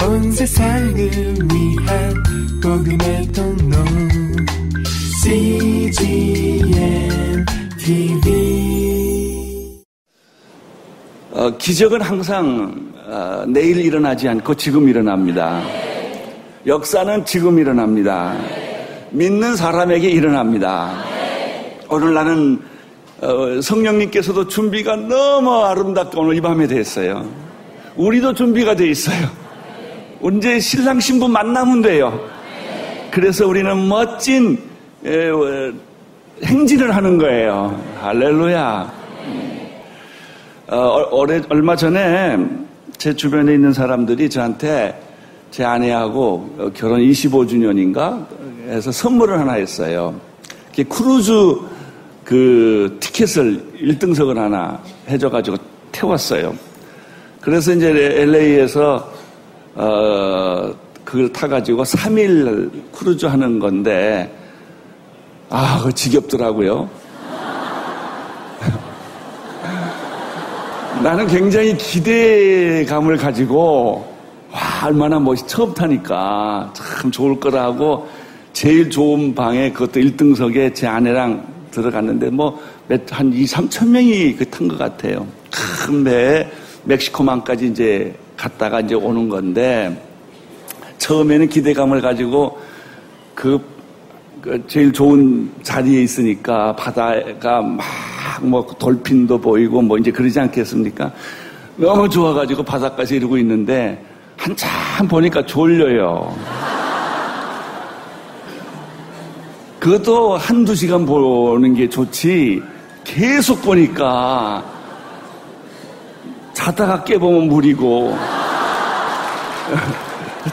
온 세상을 위한 복음의 통로 CGN TV. 기적은 항상 내일 일어나지 않고 지금 일어납니다. 역사는 지금 일어납니다. 믿는 사람에게 일어납니다. 오늘 나는 성령님께서도 준비가 너무 아름답게 오늘 이 밤에 됐어요. 우리도 준비가 돼 있어요. 언제 신랑 신부 만나면 돼요. 그래서 우리는 멋진 행진을 하는 거예요. 할렐루야. 얼마 전에 제 주변에 있는 사람들이 저한테 제 아내하고 결혼 25주년인가 해서 선물을 하나 했어요. 크루즈 티켓을 1등석을 하나 해줘가지고 태웠어요. 그래서 이제 LA에서 그걸 타가지고 3일 크루즈 하는 건데, 그거 지겹더라고요. 나는 굉장히 기대감을 가지고, 얼마나 처음 타니까 참 좋을 거라고 제일 좋은 방에 그것도 1등석에 제 아내랑 들어갔는데 한 2-3천 명이 탄 것 같아요. 큰 배에 멕시코만까지 이제 갔다가 이제 오는 건데, 처음에는 기대감을 가지고 제일 좋은 자리에 있으니까 바다가 돌핀도 보이고 이제 그러지 않겠습니까? 너무 좋아가지고 바닷가에서 이러고 있는데 한참 보니까 졸려요. 그것도 1-2시간 보는 게 좋지, 계속 보니까 자다가 깨보면 물이고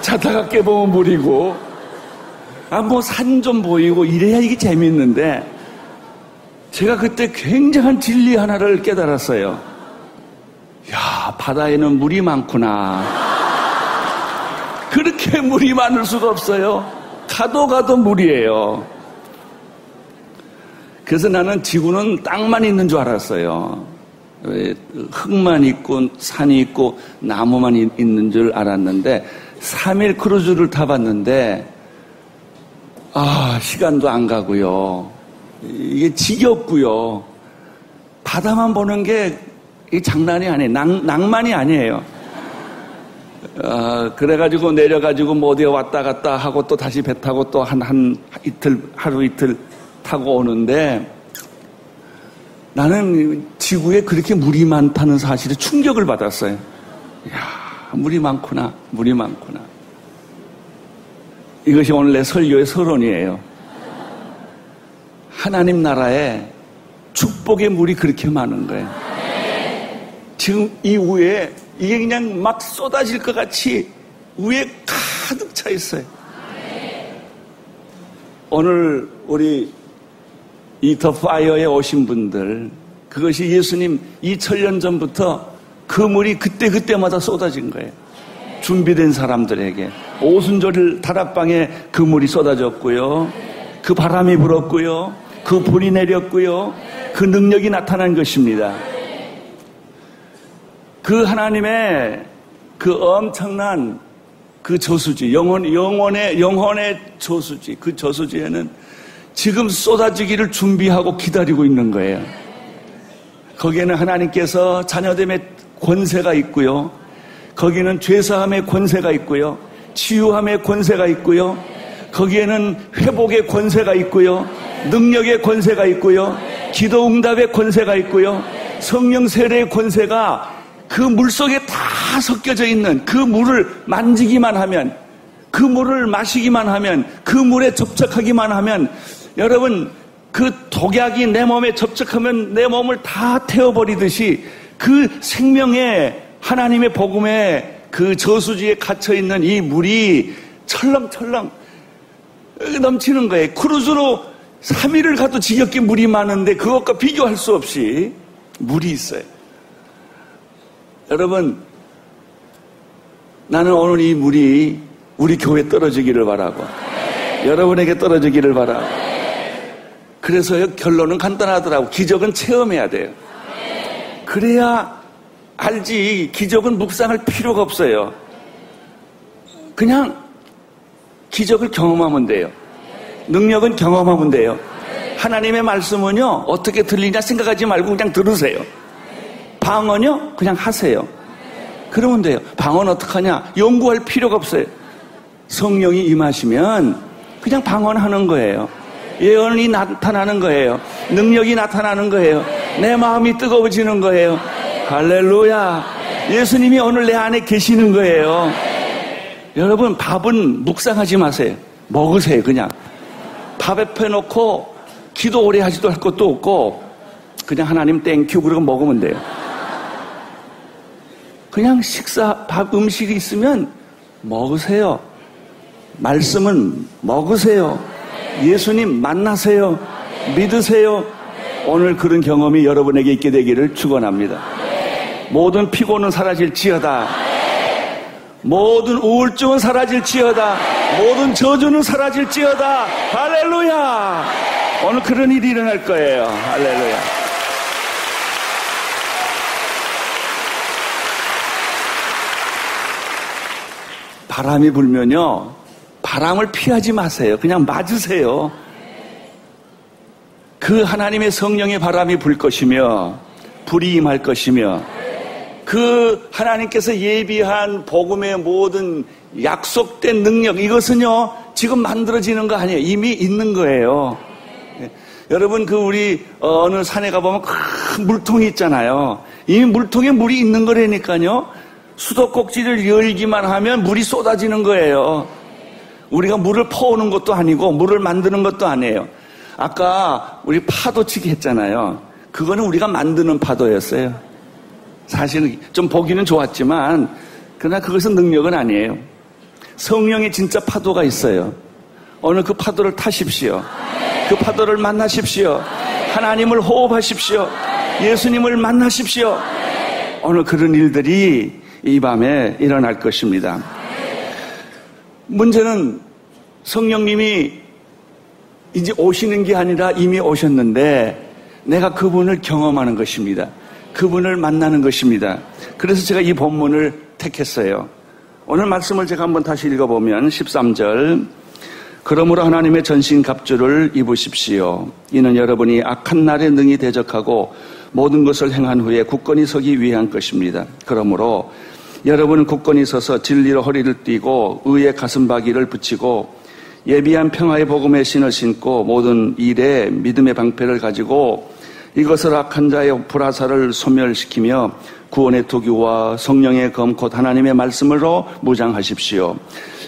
자다가 깨보면 물이고 산 좀 보이고 이래야 이게 재밌는데, 제가 그때 굉장한 진리 하나를 깨달았어요. 바다에는 물이 많구나. 그렇게 물이 많을 수가 없어요. 가도 물이에요. 그래서 나는 지구는 땅만 있는 줄 알았어요. 흙만 있고 산이 있고 나무만 있는 줄 알았는데, 3일 크루즈를 타봤는데 시간도 안 가고요. 이게 지겹고요. 바다만 보는 게 장난이 아니에요. 낭만이 아니에요. 그래가지고 내려가지고 어디에 왔다 갔다 하고 또 다시 배 타고 또 하루 이틀 타고 오는데, 나는 지구에 그렇게 물이 많다는 사실에 충격을 받았어요. 물이 많구나. 이것이 오늘 내 설교의 서론이에요. 하나님 나라에 축복의 물이 그렇게 많은 거예요. 지금 이 위에 이게 그냥 막 쏟아질 것 같이 위에 가득 차 있어요. 오늘 우리 이 더 파이어에 오신 분들, 그것이 예수님 2000년 전부터 그 물이 그때마다 쏟아진 거예요. 준비된 사람들에게 오순절 다락방에 그 물이 쏟아졌고요, 그 바람이 불었고요, 그 불이 내렸고요, 그 능력이 나타난 것입니다. 그 하나님의 그 엄청난 그 저수지, 영혼의 저수지, 그 저수지에는 지금 쏟아지기를 준비하고 기다리고 있는 거예요. 거기에는 하나님께서 자녀됨의 권세가 있고요, 거기에는 죄사함의 권세가 있고요, 치유함의 권세가 있고요, 거기에는 회복의 권세가 있고요, 능력의 권세가 있고요, 기도 응답의 권세가 있고요, 성령 세례의 권세가 그 물속에 다 섞여져 있는, 그 물을 만지기만 하면, 그 물을 마시기만 하면, 그 물에 접촉하기만 하면, 여러분, 그 독약이 내 몸에 접촉하면 내 몸을 다 태워버리듯이 그 생명의 하나님의 복음의 그 저수지에 갇혀있는 이 물이 철렁철렁 넘치는 거예요. 크루즈로 3일을 가도 지겹게 물이 많은데 그것과 비교할 수 없이 물이 있어요. 여러분, 나는 오늘 이 물이 우리 교회에 떨어지기를 바라고, 여러분에게 떨어지기를 바라고. 그래서 결론은 간단하더라고. 기적은 체험해야 돼요. 그래야 알지. 기적은 묵상할 필요가 없어요. 그냥 기적을 경험하면 돼요. 능력은 경험하면 돼요. 하나님의 말씀은요, 어떻게 들리냐 생각하지 말고 그냥 들으세요. 방언요, 그냥 하세요. 그러면 돼요. 방언 어떡하냐? 연구할 필요가 없어요. 성령이 임하시면 그냥 방언하는 거예요. 예언이 나타나는 거예요. 능력이 나타나는 거예요. 내 마음이 뜨거워지는 거예요. 할렐루야. 예수님이 오늘 내 안에 계시는 거예요. 여러분, 밥은 묵상하지 마세요. 먹으세요. 그냥 밥 앞에 놓고 기도 오래 하지도 할 것도 없고 그냥 하나님 땡큐 그러고 먹으면 돼요. 그냥 밥 음식이 있으면 먹으세요. 말씀은 먹으세요. 예수님 만나세요. 믿으세요. 오늘 그런 경험이 여러분에게 있게 되기를 축원합니다. 모든 피곤은 사라질지어다. 모든 우울증은 사라질지어다. 모든 저주는 사라질지어다. 할렐루야. 오늘 그런 일이 일어날 거예요. 할렐루야. 바람이 불면요, 바람을 피하지 마세요. 그냥 맞으세요. 그 하나님의 성령의 바람이 불 것이며 불이 임할 것이며 그 하나님께서 예비한 복음의 모든 약속된 능력, 이것은요 지금 만들어지는 거 아니에요. 이미 있는 거예요. 여러분, 우리 어느 산에 가보면 큰 물통이 있잖아요. 이 물통에 물이 있는 거라니까요. 수도꼭지를 열기만 하면 물이 쏟아지는 거예요. 우리가 물을 퍼오는 것도 아니고 물을 만드는 것도 아니에요. 아까 우리 파도치기 했잖아요. 그거는 우리가 만드는 파도였어요. 사실은 좀 보기는 좋았지만 그러나 그것은 능력은 아니에요. 성령의 진짜 파도가 있어요. 오늘 그 파도를 타십시오. 그 파도를 만나십시오. 하나님을 호흡하십시오. 예수님을 만나십시오. 오늘 그런 일들이 이 밤에 일어날 것입니다. 문제는 성령님이 이제 오시는 게 아니라 이미 오셨는데 내가 그분을 경험하는 것입니다. 그분을 만나는 것입니다. 그래서 제가 이 본문을 택했어요. 오늘 말씀을 제가 한번 다시 읽어보면 13절, 그러므로 하나님의 전신 갑주를 입으십시오. 이는 여러분이 악한 날에 능히 대적하고 모든 것을 행한 후에 굳건히 서기 위한 것입니다. 그러므로 여러분은 굳건히 서서 진리로 허리를 띠고 의의 가슴바귀를 붙이고 예비한 평화의 복음의 신을 신고 모든 일에 믿음의 방패를 가지고 이것을 악한 자의 불화살을 소멸시키며 구원의 투기와 성령의 검 곧 하나님의 말씀으로 무장하십시오.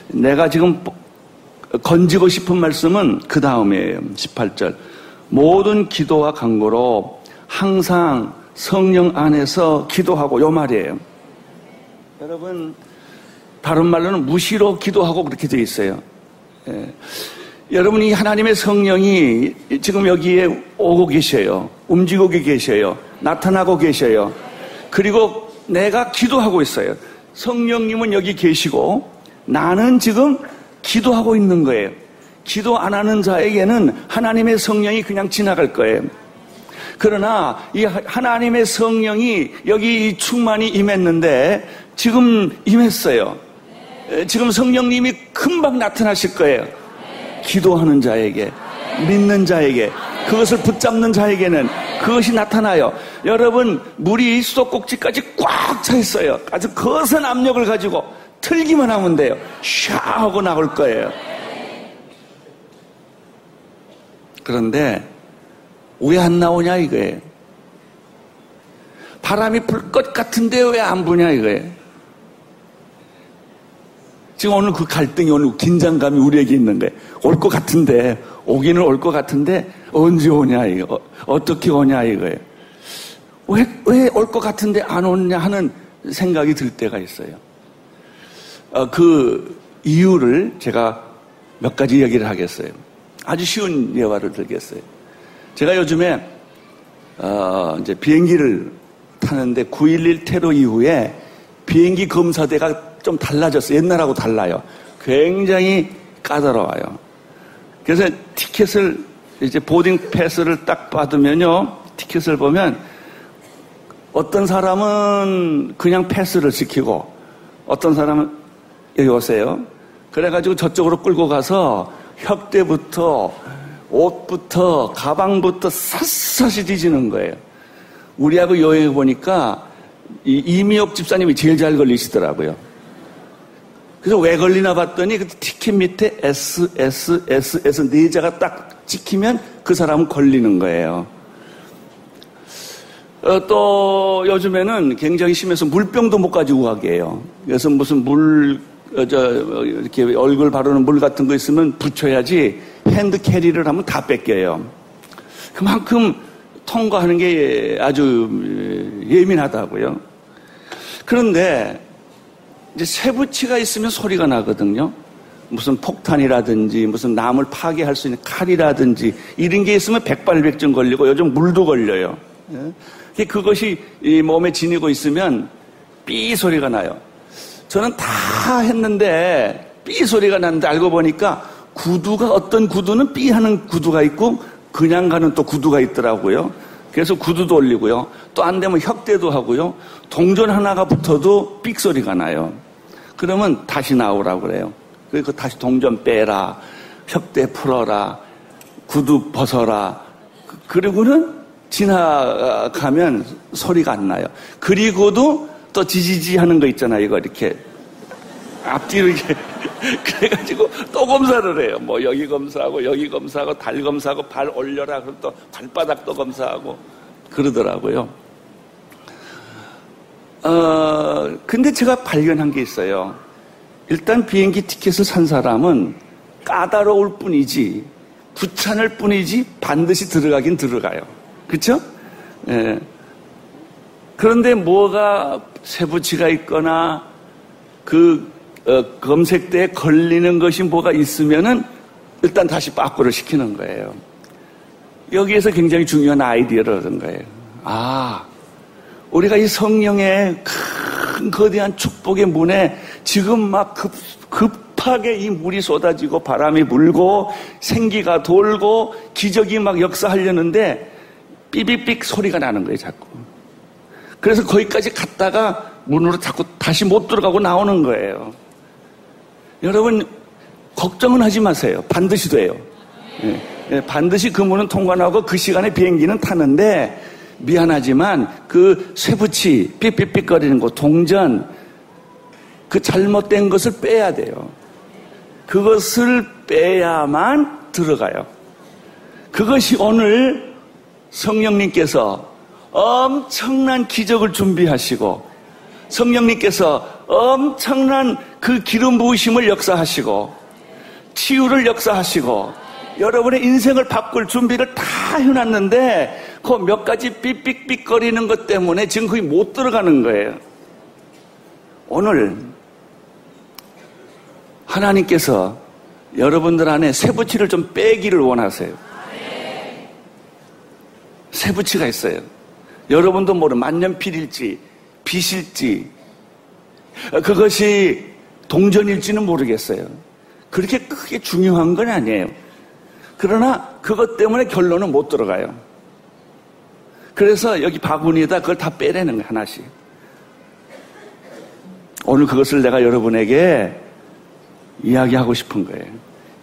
내가 지금 건지고 싶은 말씀은 그 다음이에요. 18절. 모든 기도와 간구로 항상 성령 안에서 기도하고, 요 말이에요. 여러분, 다른 말로는 무시로 기도하고 그렇게 되어 있어요. 예. 여러분이 하나님의 성령이 지금 여기에 오고 계셔요. 움직이고 계셔요. 나타나고 계셔요. 그리고 내가 기도하고 있어요. 성령님은 여기 계시고 나는 지금 기도하고 있는 거예요. 기도 안 하는 자에게는 하나님의 성령이 그냥 지나갈 거예요. 그러나 이 하나님의 성령이 여기 충만히 임했는데 지금 임했어요. 지금 성령님이 금방 나타나실 거예요. 기도하는 자에게, 믿는 자에게, 그것을 붙잡는 자에게는 그것이 나타나요. 여러분, 물이 수도꼭지까지 꽉 차 있어요. 아주 거센 압력을 가지고 틀기만 하면 돼요. 샤 하고 나올 거예요. 그런데 왜 안 나오냐 이거예요. 바람이 불 것 같은데 왜 안 부냐 이거예요. 지금 오늘 그 갈등이, 오늘 긴장감이 우리에게 있는 거예요. 올 것 같은데, 오기는 올 것 같은데 언제 오냐 이거, 어떻게 오냐 이거예요. 왜 올 것 같은데 안 오냐 하는 생각이 들 때가 있어요. 그 이유를 제가 몇 가지 얘기를 하겠어요. 아주 쉬운 예화를 들겠어요. 제가 요즘에 이제 비행기를 타는데 9.11 테러 이후에 비행기 검사대가 좀 달라졌어요. 옛날하고 달라요. 굉장히 까다로워요. 그래서 티켓을, 이제 보딩 패스를 딱 받으면요, 티켓을 보면 어떤 사람은 그냥 패스를 시키고 어떤 사람은, 여기 오세요, 그래가지고 저쪽으로 끌고 가서 혁대부터 옷부터 가방부터 샅샅이 뒤지는 거예요. 우리하고 여행해 보니까 이미옥 집사님이 제일 잘 걸리시더라고요. 그래서 왜 걸리나 봤더니 그 티켓 밑에 S 네 자가 딱 찍히면 그 사람은 걸리는 거예요. 또 요즘에는 굉장히 심해서 물병도 못 가지고 가게 해요. 그래서 무슨 이렇게 얼굴 바르는 물 같은 거 있으면 붙여야지 핸드 캐리를 하면 다 뺏겨요. 그만큼 통과하는 게 아주 예민하다고요. 그런데 이제 쇠붙이가 있으면 소리가 나거든요. 무슨 폭탄이라든지 무슨 남을 파괴할 수 있는 칼이라든지 이런 게 있으면 백발백중 걸리고 요즘 물도 걸려요. 그것이 이 몸에 지니고 있으면 삐 소리가 나요. 저는 다 했는데 삐 소리가 나는데 알고 보니까 구두가 어떤 구두는 삐 하는 구두가 있고 그냥 가는 또 구두가 있더라고요. 그래서 구두도 올리고요. 또 안 되면 혁대도 하고요. 동전 하나가 붙어도 삑 소리가 나요. 그러면 다시 나오라고 그래요. 그리고 다시 동전 빼라, 혁대 풀어라, 구두 벗어라. 그리고는 지나가면 소리가 안 나요. 그리고도 또 지지지 하는 거 있잖아요. 이거 이렇게 앞뒤로 이렇게 그래가지고 또 검사를 해요. 뭐 여기 검사하고 여기 검사하고 달 검사하고 발 올려라. 그럼 또 발바닥도 검사하고 그러더라고요. 근데 제가 발견한 게 있어요. 일단 비행기 티켓을 산 사람은 까다로울 뿐이지 귀찮을 뿐이지 반드시 들어가긴 들어가요. 그렇죠? 예. 그런데 뭐가 쇠붙이가 있거나 검색대에 걸리는 것이 뭐가 있으면은 일단 다시 빠꾸를 시키는 거예요. 여기에서 굉장히 중요한 아이디어를 얻은 거예요. 우리가 이 성령의 큰 거대한 축복의 문에 지금 막 급하게 이 물이 쏟아지고 바람이 불고 생기가 돌고 기적이 막 역사하려는데 삐삐삐 소리가 나는 거예요, 자꾸. 그래서 거기까지 갔다가 문으로 자꾸 다시 못 들어가고 나오는 거예요. 여러분, 걱정은 하지 마세요. 반드시 돼요. 반드시 그 문은 통과하고 그 시간에 비행기는 타는데 미안하지만 그 쇠붙이 삐삐삐 거리는 거 동전 그 잘못된 것을 빼야 돼요. 그것을 빼야만 들어가요. 그것이 오늘 성령님께서 엄청난 기적을 준비하시고 성령님께서 엄청난 그 기름 부으심을 역사하시고 치유를 역사하시고 여러분의 인생을 바꿀 준비를 다 해놨는데 그 몇 가지 삑삑삑거리는 것 때문에 지금 거기 못 들어가는 거예요. 오늘 하나님께서 여러분들 안에 쇠붙이를 좀 빼기를 원하세요. 쇠붙이가 있어요. 여러분도 모르는 만년필일지 빗일지 그것이 동전일지는 모르겠어요. 그렇게 크게 중요한 건 아니에요. 그러나 그것 때문에 결론은 못 들어가요. 그래서 여기 바구니에다 그걸 다 빼내는 거예요. 하나씩. 오늘 그것을 내가 여러분에게 이야기하고 싶은 거예요.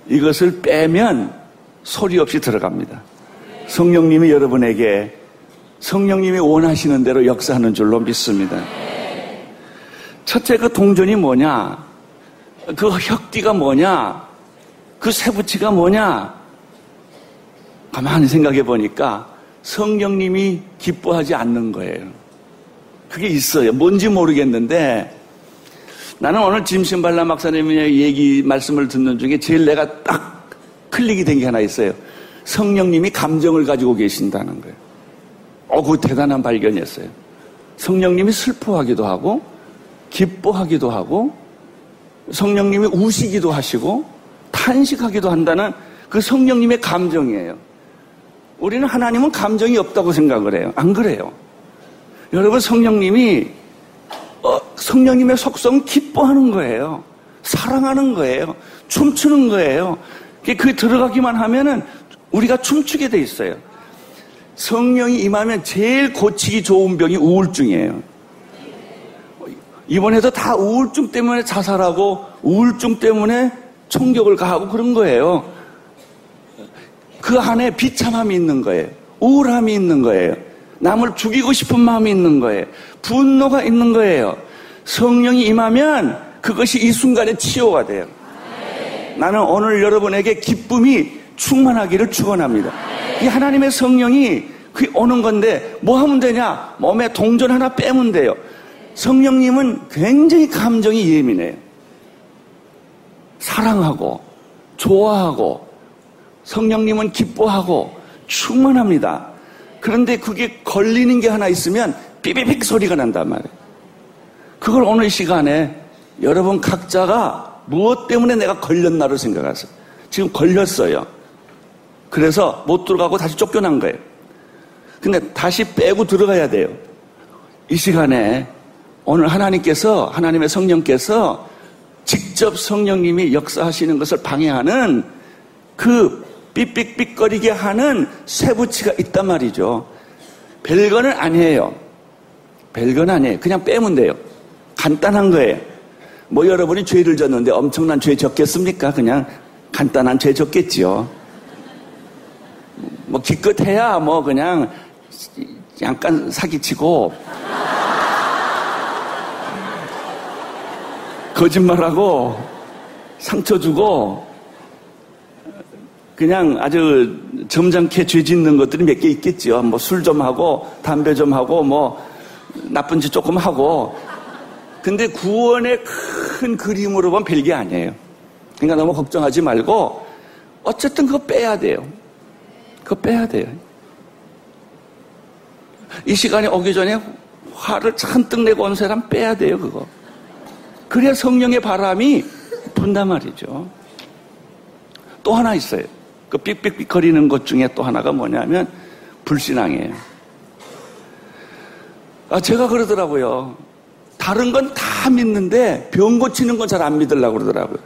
이것을 빼면 소리 없이 들어갑니다. 성령님이 여러분에게 성령님이 원하시는 대로 역사하는 줄로 믿습니다. 첫째, 그 동전이 뭐냐? 그 혁띠가 뭐냐? 그 쇠붙이가 뭐냐? 가만히 생각해 보니까 성령님이 기뻐하지 않는 거예요. 그게 있어요. 뭔지 모르겠는데 나는 오늘 짐신발라 목사님의 말씀을 듣는 중에 제일 내가 딱 클릭이 된 게 하나 있어요. 성령님이 감정을 가지고 계신다는 거예요. 그거 대단한 발견이었어요. 성령님이 슬퍼하기도 하고 기뻐하기도 하고 성령님이 우시기도 하시고 탄식하기도 한다는 그 성령님의 감정이에요. 우리는 하나님은 감정이 없다고 생각을 해요. 안 그래요. 여러분, 성령님의 속성은 기뻐하는 거예요. 사랑하는 거예요. 춤추는 거예요. 그게 들어가기만 하면은 우리가 춤추게 돼 있어요. 성령이 임하면 제일 고치기 좋은 병이 우울증이에요. 이번에도 다 우울증 때문에 자살하고 우울증 때문에 총격을 가하고 그런 거예요. 그 안에 비참함이 있는 거예요. 우울함이 있는 거예요. 남을 죽이고 싶은 마음이 있는 거예요. 분노가 있는 거예요. 성령이 임하면 그것이 이 순간에 치유가 돼요. 나는 오늘 여러분에게 기쁨이 충만하기를 축원합니다. 이 하나님의 성령이 오는 건데 뭐 하면 되냐? 몸에 동전 하나 빼면 돼요. 성령님은 굉장히 감정이 예민해요. 사랑하고 좋아하고 성령님은 기뻐하고 충만합니다. 그런데 그게 걸리는 게 하나 있으면 삐삐삐 소리가 난단 말이에요. 그걸 오늘 시간에 여러분 각자가 무엇 때문에 내가 걸렸나를 생각하세요. 지금 걸렸어요. 그래서 못 들어가고 다시 쫓겨난 거예요. 근데 다시 빼고 들어가야 돼요. 이 시간에 오늘 하나님의 성령께서 직접 성령님이 역사하시는 것을 방해하는 그 삑삑삑거리게 하는 쇠붙이가 있단 말이죠. 별거는 아니에요. 별건 아니에요. 그냥 빼면 돼요. 간단한 거예요. 뭐 여러분이 죄를 졌는데 엄청난 죄 졌겠습니까? 그냥 간단한 죄 졌겠지요. 뭐 기껏해야 뭐 그냥 약간 사기치고 거짓말하고 상처 주고 그냥 아주 점잖게 죄 짓는 것들이 몇 개 있겠지요. 뭐 술 좀 하고 담배 좀 하고 뭐 나쁜 짓 조금 하고. 근데 구원의 큰 그림으로 보면 별게 아니에요. 그러니까 너무 걱정하지 말고 어쨌든 그거 빼야 돼요. 그거 빼야 돼요. 이 시간에 오기 전에 화를 잔뜩 내고 온 사람 빼야 돼요. 그거. 그래야 성령의 바람이 분단 말이죠. 또 하나 있어요. 그 삑삑삑거리는 것 중에 또 하나가 뭐냐면 불신앙이에요. 제가 그러더라고요. 다른 건 다 믿는데 병 고치는 건 잘 안 믿으려고 그러더라고요.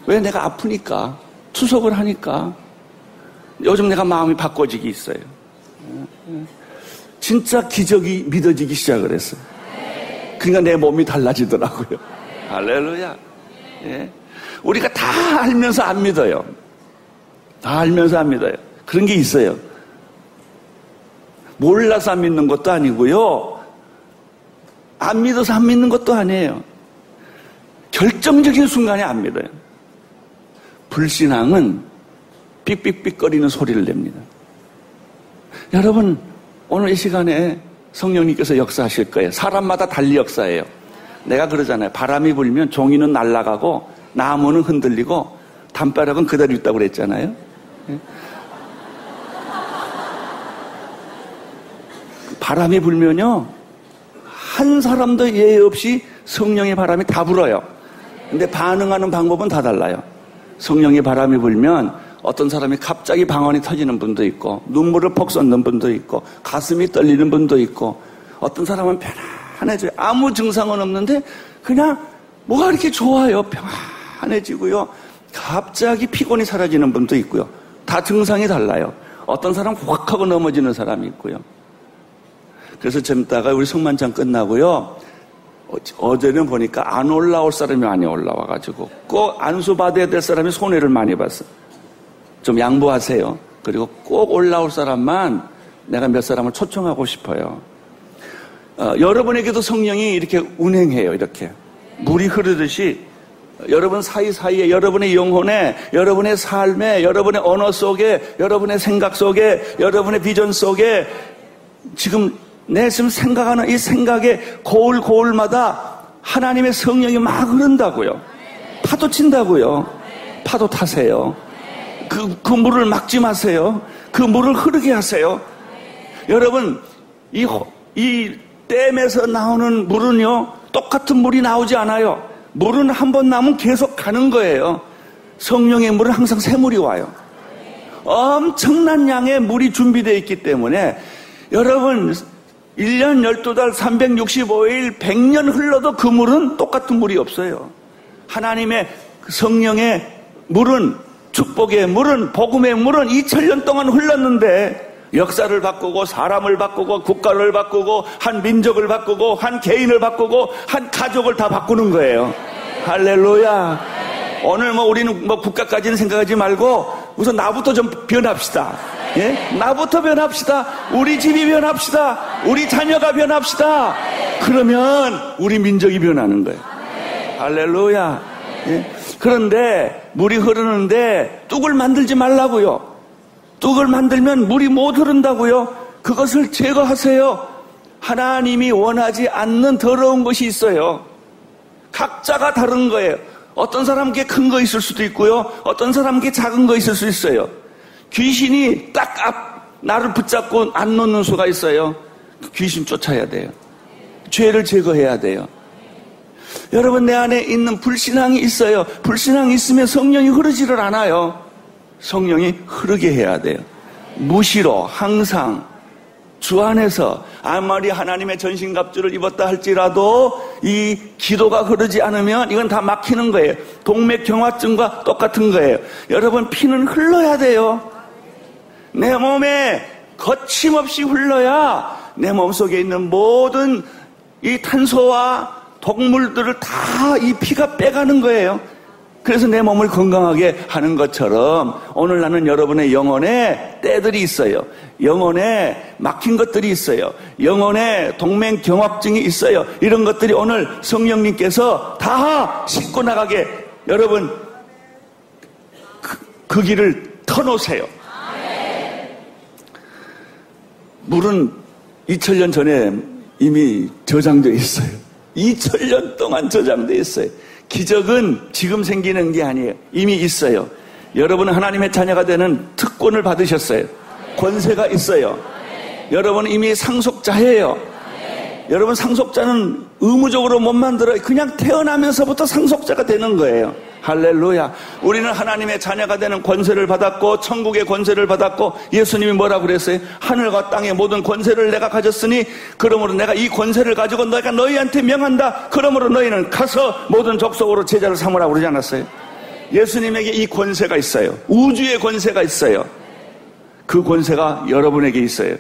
왜? 내가 아프니까, 투석을 하니까. 요즘 내가 마음이 바꿔지기 있어요. 진짜 기적이 믿어지기 시작을 했어요. 그러니까 내 몸이 달라지더라고요. 할렐루야. 예. 우리가 다 알면서 안 믿어요. 다 알면서 안 믿어요. 그런 게 있어요. 몰라서 안 믿는 것도 아니고요. 안 믿어서 안 믿는 것도 아니에요. 결정적인 순간에 안 믿어요. 불신앙은 삑삑삑거리는 소리를 냅니다. 여러분, 오늘 이 시간에 성령님께서 역사하실 거예요. 사람마다 달리 역사해요. 내가 그러잖아요. 바람이 불면 종이는 날아가고 나무는 흔들리고 담벼락은 그대로 있다고 그랬잖아요. 바람이 불면요, 한 사람도 예외 없이 성령의 바람이 다 불어요. 근데 반응하는 방법은 다 달라요. 성령의 바람이 불면 어떤 사람이 갑자기 방언이 터지는 분도 있고, 눈물을 퍽 쏟는 분도 있고, 가슴이 떨리는 분도 있고, 어떤 사람은 편안해져요. 아무 증상은 없는데 그냥 뭐가 이렇게 좋아요. 편안해지고요. 갑자기 피곤이 사라지는 분도 있고요. 다 증상이 달라요. 어떤 사람은 확 하고 넘어지는 사람이 있고요. 그래서 좀 이따가 우리 성만찬 끝나고요, 어제는 보니까 안 올라올 사람이 많이 올라와가지고 꼭 안수 받아야 될 사람이 손해를 많이 봤어. 좀 양보하세요. 그리고 꼭 올라올 사람만 내가 몇 사람을 초청하고 싶어요. 여러분에게도 성령이 이렇게 운행해요. 이렇게 물이 흐르듯이 여러분 사이사이에, 여러분의 영혼에, 여러분의 삶에, 여러분의 언어 속에, 여러분의 생각 속에, 여러분의 비전 속에 지금 내 지금 생각하는 이 생각의 고울고울마다 하나님의 성령이 막 흐른다고요. 파도 친다고요. 파도 타세요. 그 물을 막지 마세요. 그 물을 흐르게 하세요. 여러분, 이 댐에서 나오는 물은요, 똑같은 물이 나오지 않아요. 물은 한 번 나오면 계속 가는 거예요. 성령의 물은 항상 새물이 와요. 엄청난 양의 물이 준비되어 있기 때문에 여러분, 1년 12달 365일 100년 흘러도 그 물은 똑같은 물이 없어요. 하나님의 성령의 물은, 축복의 물은, 복음의 물은 2000년 동안 흘렀는데 역사를 바꾸고 사람을 바꾸고 국가를 바꾸고 한 민족을 바꾸고 한 개인을 바꾸고 한 가족을 다 바꾸는 거예요. 할렐루야. 오늘 우리는 국가까지는 생각하지 말고 우선 나부터 좀 변합시다. 예? 나부터 변합시다. 우리 집이 변합시다. 우리 자녀가 변합시다. 그러면 우리 민족이 변하는 거예요. 할렐루야. 예? 그런데 물이 흐르는데 뚝을 만들지 말라고요. 뚝을 만들면 물이 못 흐른다고요. 그것을 제거하세요. 하나님이 원하지 않는 더러운 것이 있어요. 각자가 다른 거예요. 어떤 사람에게 큰 거 있을 수도 있고요. 어떤 사람에게 작은 거 있을 수 있어요. 귀신이 딱 나를 붙잡고 안 놓는 수가 있어요. 귀신 쫓아야 돼요. 죄를 제거해야 돼요. 여러분, 내 안에 있는 불신앙이 있어요. 불신앙이 있으면 성령이 흐르지를 않아요. 성령이 흐르게 해야 돼요. 무시로 항상 주 안에서 아무리 하나님의 전신갑주를 입었다 할지라도 이 기도가 흐르지 않으면 이건 다 막히는 거예요. 동맥경화증과 똑같은 거예요. 여러분, 피는 흘러야 돼요. 내 몸에 거침없이 흘러야 내 몸속에 있는 모든 이 탄소와 독물들을 다 이 피가 빼가는 거예요. 그래서 내 몸을 건강하게 하는 것처럼 오늘 나는 여러분의 영혼에 때들이 있어요. 영혼에 막힌 것들이 있어요. 영혼에 동맥경화증이 있어요. 이런 것들이 오늘 성령님께서 다 씻고 나가게 여러분 그 길을 터놓으세요. 물은 2000년 전에 이미 저장되어 있어요. 2000년 동안 저장되어 있어요. 기적은 지금 생기는 게 아니에요. 이미 있어요. 여러분은 하나님의 자녀가 되는 특권을 받으셨어요. 권세가 있어요. 여러분은 이미 상속자예요. 여러분, 상속자는 의무적으로 못 만들어요. 그냥 태어나면서부터 상속자가 되는 거예요. 할렐루야. 우리는 하나님의 자녀가 되는 권세를 받았고 천국의 권세를 받았고 예수님이 뭐라고 그랬어요? 하늘과 땅의 모든 권세를 내가 가졌으니 그러므로 내가 이 권세를 가지고 내가 너희한테 명한다. 그러므로 너희는 가서 모든 족속으로 제자를 삼으라고 그러지 않았어요? 예수님에게 이 권세가 있어요. 우주의 권세가 있어요. 그 권세가 여러분에게 있어요.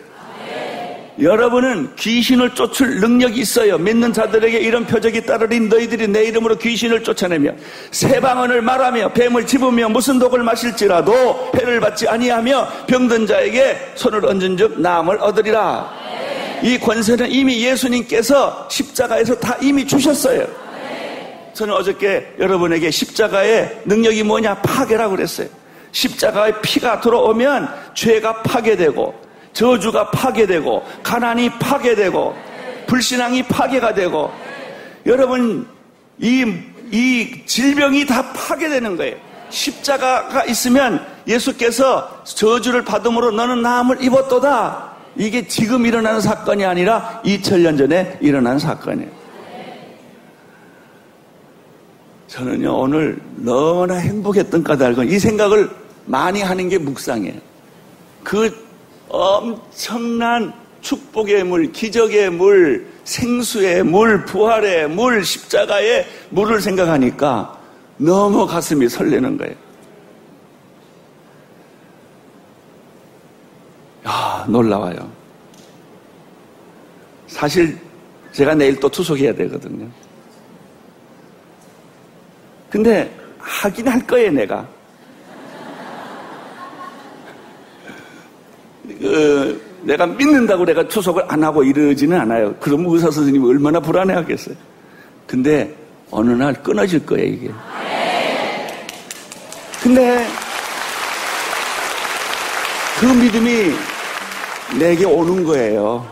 여러분은 귀신을 쫓을 능력이 있어요. 믿는 자들에게 이런 표적이 따르리. 너희들이 내 이름으로 귀신을 쫓아내며 새 방언을 말하며 뱀을 집으며 무슨 독을 마실지라도 해를 받지 아니하며 병든 자에게 손을 얹은 즉 나음을 얻으리라. 이 권세는 이미 예수님께서 십자가에서 다 이미 주셨어요. 저는 어저께 여러분에게 십자가의 능력이 뭐냐? 파괴라고 그랬어요. 십자가의 피가 들어오면 죄가 파괴되고 저주가 파괴되고 가난이 파괴되고 불신앙이 파괴가 되고 여러분 이 질병이 다 파괴되는 거예요. 십자가가 있으면 예수께서 저주를 받음으로 너는 나음을 입었도다. 이게 지금 일어나는 사건이 아니라 2000년 전에 일어난 사건이에요. 저는요 오늘 너무나 행복했던 까닭은 이 생각을 많이 하는 게 묵상이에요. 그 엄청난 축복의 물, 기적의 물, 생수의 물, 부활의 물, 십자가의 물을 생각하니까 너무 가슴이 설레는 거예요. 야, 놀라워요. 사실 제가 내일 또 투석해야 되거든요. 근데 하긴 할 거예요, 내가. 내가 믿는다고 내가 투석을 안 하고 이러지는 않아요. 그러면 의사 선생님이 얼마나 불안해하겠어요. 근데 어느 날 끊어질 거예요, 이게. 근데 그 믿음이 내게 오는 거예요.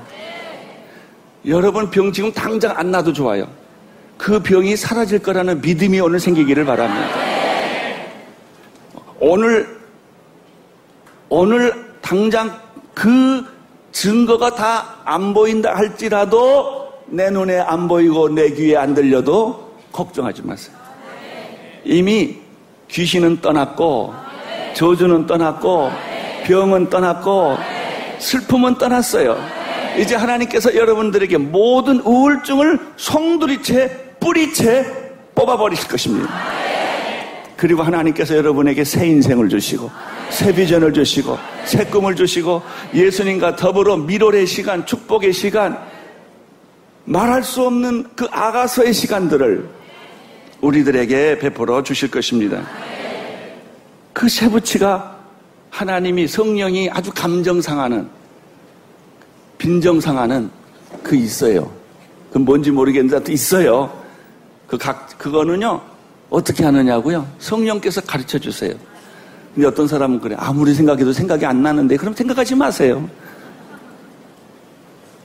여러분 병 지금 당장 안 나도 좋아요. 그 병이 사라질 거라는 믿음이 오늘 생기기를 바랍니다. 오늘 당장 그 증거가 다 안 보인다 할지라도 내 눈에 안 보이고 내 귀에 안 들려도 걱정하지 마세요. 이미 귀신은 떠났고 저주는 떠났고 병은 떠났고 슬픔은 떠났어요. 이제 하나님께서 여러분들에게 모든 우울증을 송두리째 뿌리째 뽑아버리실 것입니다. 그리고 하나님께서 여러분에게 새 인생을 주시고 새 비전을 주시고 새 꿈을 주시고 예수님과 더불어 미로의 시간, 축복의 시간, 말할 수 없는 그 아가서의 시간들을 우리들에게 베풀어 주실 것입니다. 그 세부치가 하나님이 성령이 아주 감정 상하는, 빈정 상하는 그 있어요. 그 뭔지 모르겠는데 있어요. 그거는요 어떻게 하느냐고요? 성령께서 가르쳐 주세요. 근데 어떤 사람은 그래, 아무리 생각해도 생각이 안 나는데, 그럼 생각하지 마세요.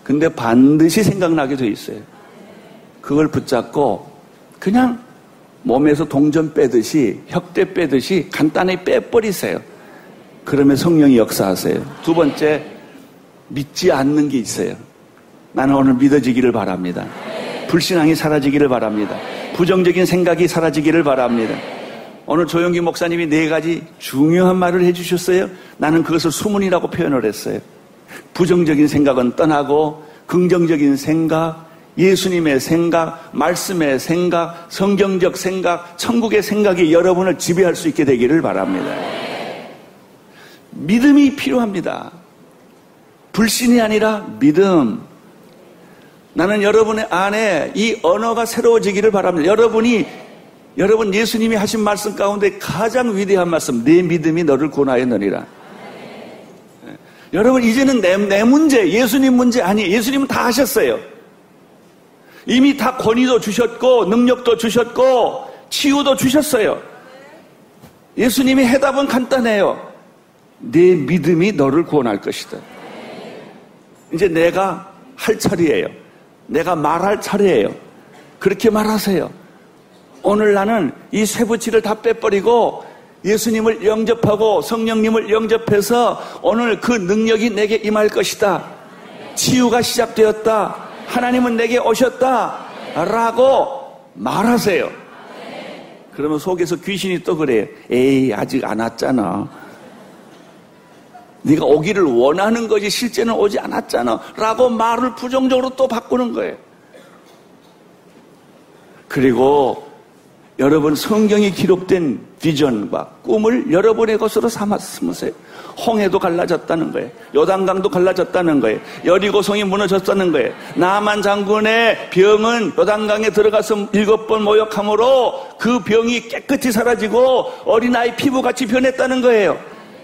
근데 반드시 생각나게 돼 있어요. 그걸 붙잡고 그냥 몸에서 동전 빼듯이, 혁대 빼듯이 간단히 빼버리세요. 그러면 성령이 역사하세요. 두 번째, 믿지 않는 게 있어요. 나는 오늘 믿어지기를 바랍니다. 불신앙이 사라지기를 바랍니다. 부정적인 생각이 사라지기를 바랍니다. 오늘 조영기 목사님이 4가지 중요한 말을 해주셨어요. 나는 그것을 수문이라고 표현을 했어요. 부정적인 생각은 떠나고 긍정적인 생각, 예수님의 생각, 말씀의 생각, 성경적 생각, 천국의 생각이 여러분을 지배할 수 있게 되기를 바랍니다. 믿음이 필요합니다. 불신이 아니라 믿음. 나는 여러분의 안에 이 언어가 새로워지기를 바랍니다. 여러분 예수님이 하신 말씀 가운데 가장 위대한 말씀, 내 믿음이 너를 구원하였느니라. 여러분 이제는 내 문제, 예수님 문제 아니에요. 예수님은 다 하셨어요. 이미 다 권위도 주셨고 능력도 주셨고 치유도 주셨어요. 예수님이 해답은 간단해요. 내 믿음이 너를 구원할 것이다. 이제 내가 할 차례예요. 내가 말할 차례예요. 그렇게 말하세요. 오늘 나는 이 쇠붙이를 다 빼버리고 예수님을 영접하고 성령님을 영접해서 오늘 그 능력이 내게 임할 것이다. 치유가 시작되었다. 하나님은 내게 오셨다. 라고 말하세요. 그러면 속에서 귀신이 또 그래요. 에이, 아직 안 왔잖아. 네가 오기를 원하는 거지 실제는 오지 않았잖아. 라고 말을 부정적으로 또 바꾸는 거예요. 그리고 여러분 성경에 기록된 비전과 꿈을 여러분의 것으로 삼으세요. 홍해도 갈라졌다는 거예요. 요단강도 갈라졌다는 거예요. 여리고성이 무너졌다는 거예요. 나만 장군의 병은 요단강에 들어가서 7번 모욕함으로 그 병이 깨끗이 사라지고 어린아이 피부같이 변했다는 거예요.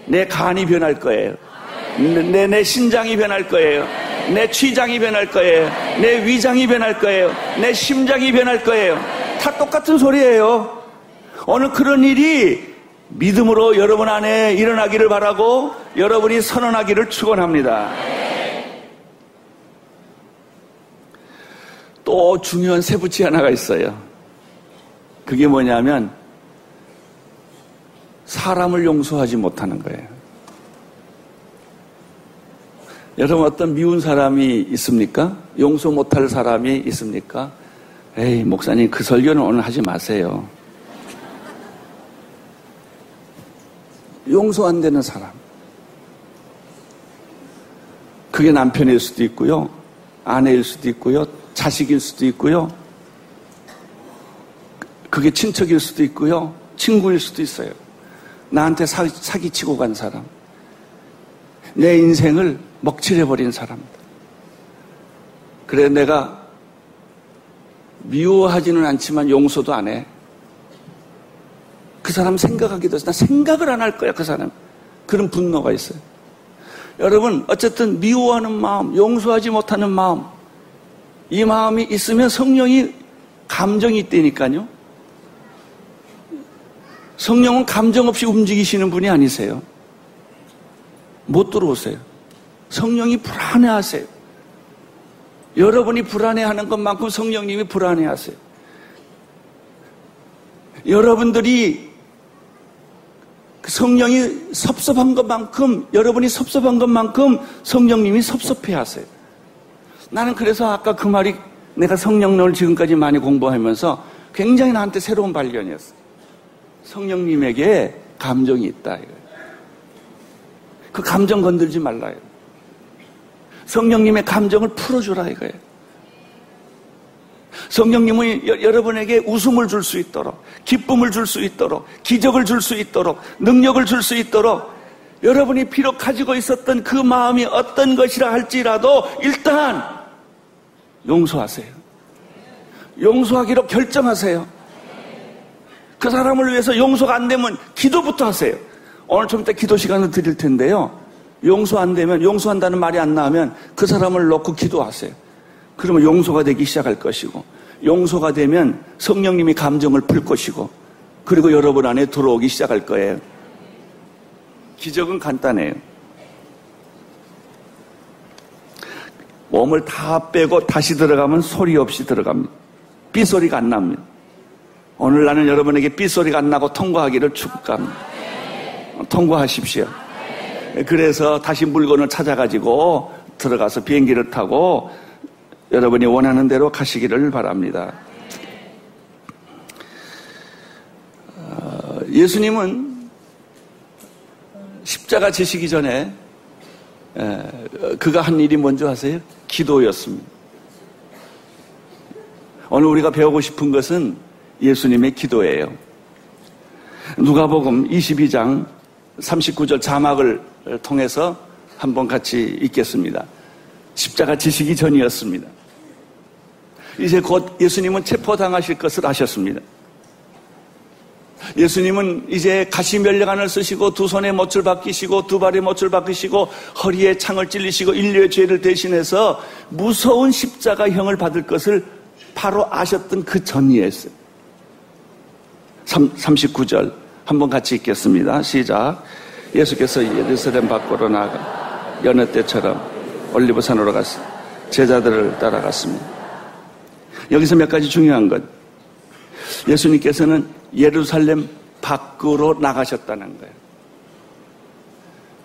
내 간이 변할 거예요. 내 신장이 변할 거예요. 내 취장이 변할 거예요. 내 위장이 변할 거예요. 내 심장이 변할 거예요. 다 똑같은 소리예요. 오늘 그런 일이 믿음으로 여러분 안에 일어나기를 바라고 여러분이 선언하기를 축원합니다. 또 중요한 세부치 하나가 있어요. 그게 뭐냐면 사람을 용서하지 못하는 거예요. 여러분 어떤 미운 사람이 있습니까? 용서 못할 사람이 있습니까? 에이, 목사님 그 설교는 오늘 하지 마세요. 용서 안 되는 사람. 그게 남편일 수도 있고요. 아내일 수도 있고요. 자식일 수도 있고요. 그게 친척일 수도 있고요. 친구일 수도 있어요. 나한테 사기치고 간 사람. 내 인생을 먹칠해버린 사람들. 그래 내가 미워하지는 않지만 용서도 안 해. 그 사람 생각하기도 해서 나 생각을 안 할 거야 그 사람. 그런 분노가 있어요. 여러분 어쨌든 미워하는 마음, 용서하지 못하는 마음, 이 마음이 있으면 성령이 감정이 있다니까요. 성령은 감정 없이 움직이시는 분이 아니세요. 못 들어오세요. 성령이 불안해하세요. 여러분이 불안해하는 것만큼 성령님이 불안해하세요. 여러분들이 성령이 섭섭한 것만큼, 여러분이 섭섭한 것만큼 성령님이 섭섭해하세요. 나는 그래서 아까 그 말이 내가 성령론을 지금까지 많이 공부하면서 굉장히 나한테 새로운 발견이었어요. 성령님에게 감정이 있다 이거예요. 그 감정 건들지 말라요. 성령님의 감정을 풀어주라 이거예요. 성령님은 여러분에게 웃음을 줄 수 있도록, 기쁨을 줄 수 있도록, 기적을 줄 수 있도록, 능력을 줄 수 있도록, 여러분이 비록 가지고 있었던 그 마음이 어떤 것이라 할지라도 일단 용서하세요. 용서하기로 결정하세요. 그 사람을 위해서 용서가 안 되면 기도부터 하세요. 오늘 좀 이따 기도 시간을 드릴 텐데요. 용서 안 되면, 용서한다는 말이 안 나오면 그 사람을 놓고 기도하세요. 그러면 용서가 되기 시작할 것이고, 용서가 되면 성령님이 감정을 풀 것이고, 그리고 여러분 안에 들어오기 시작할 거예요. 기적은 간단해요. 몸을 다 빼고 다시 들어가면 소리 없이 들어갑니다. 삐소리가 안 납니다. 오늘 나는 여러분에게 삐소리가 안 나고 통과하기를 축복합니다. 통과하십시오. 그래서 다시 물건을 찾아가지고 들어가서 비행기를 타고 여러분이 원하는 대로 가시기를 바랍니다. 예수님은 십자가 지시기 전에 그가 한 일이 뭔지 아세요? 기도였습니다. 오늘 우리가 배우고 싶은 것은 예수님의 기도예요. 누가복음 22장 39절 자막을 통해서 한번 같이 읽겠습니다. 십자가 지시기 전이었습니다. 이제 곧 예수님은 체포당하실 것을 아셨습니다. 예수님은 이제 가시면류관을 쓰시고 두 손에 못을 박히시고 두 발에 못을 박히시고 허리에 창을 찔리시고 인류의 죄를 대신해서 무서운 십자가형을 받을 것을 바로 아셨던 그 전이었어요. 39절 한번 같이 읽겠습니다. 시작. 예수께서 예루살렘 밖으로 나가 여느 때처럼 올리브산으로 가서 제자들을 따라갔습니다. 여기서 몇 가지 중요한 것. 예수님께서는 예루살렘 밖으로 나가셨다는 거예요.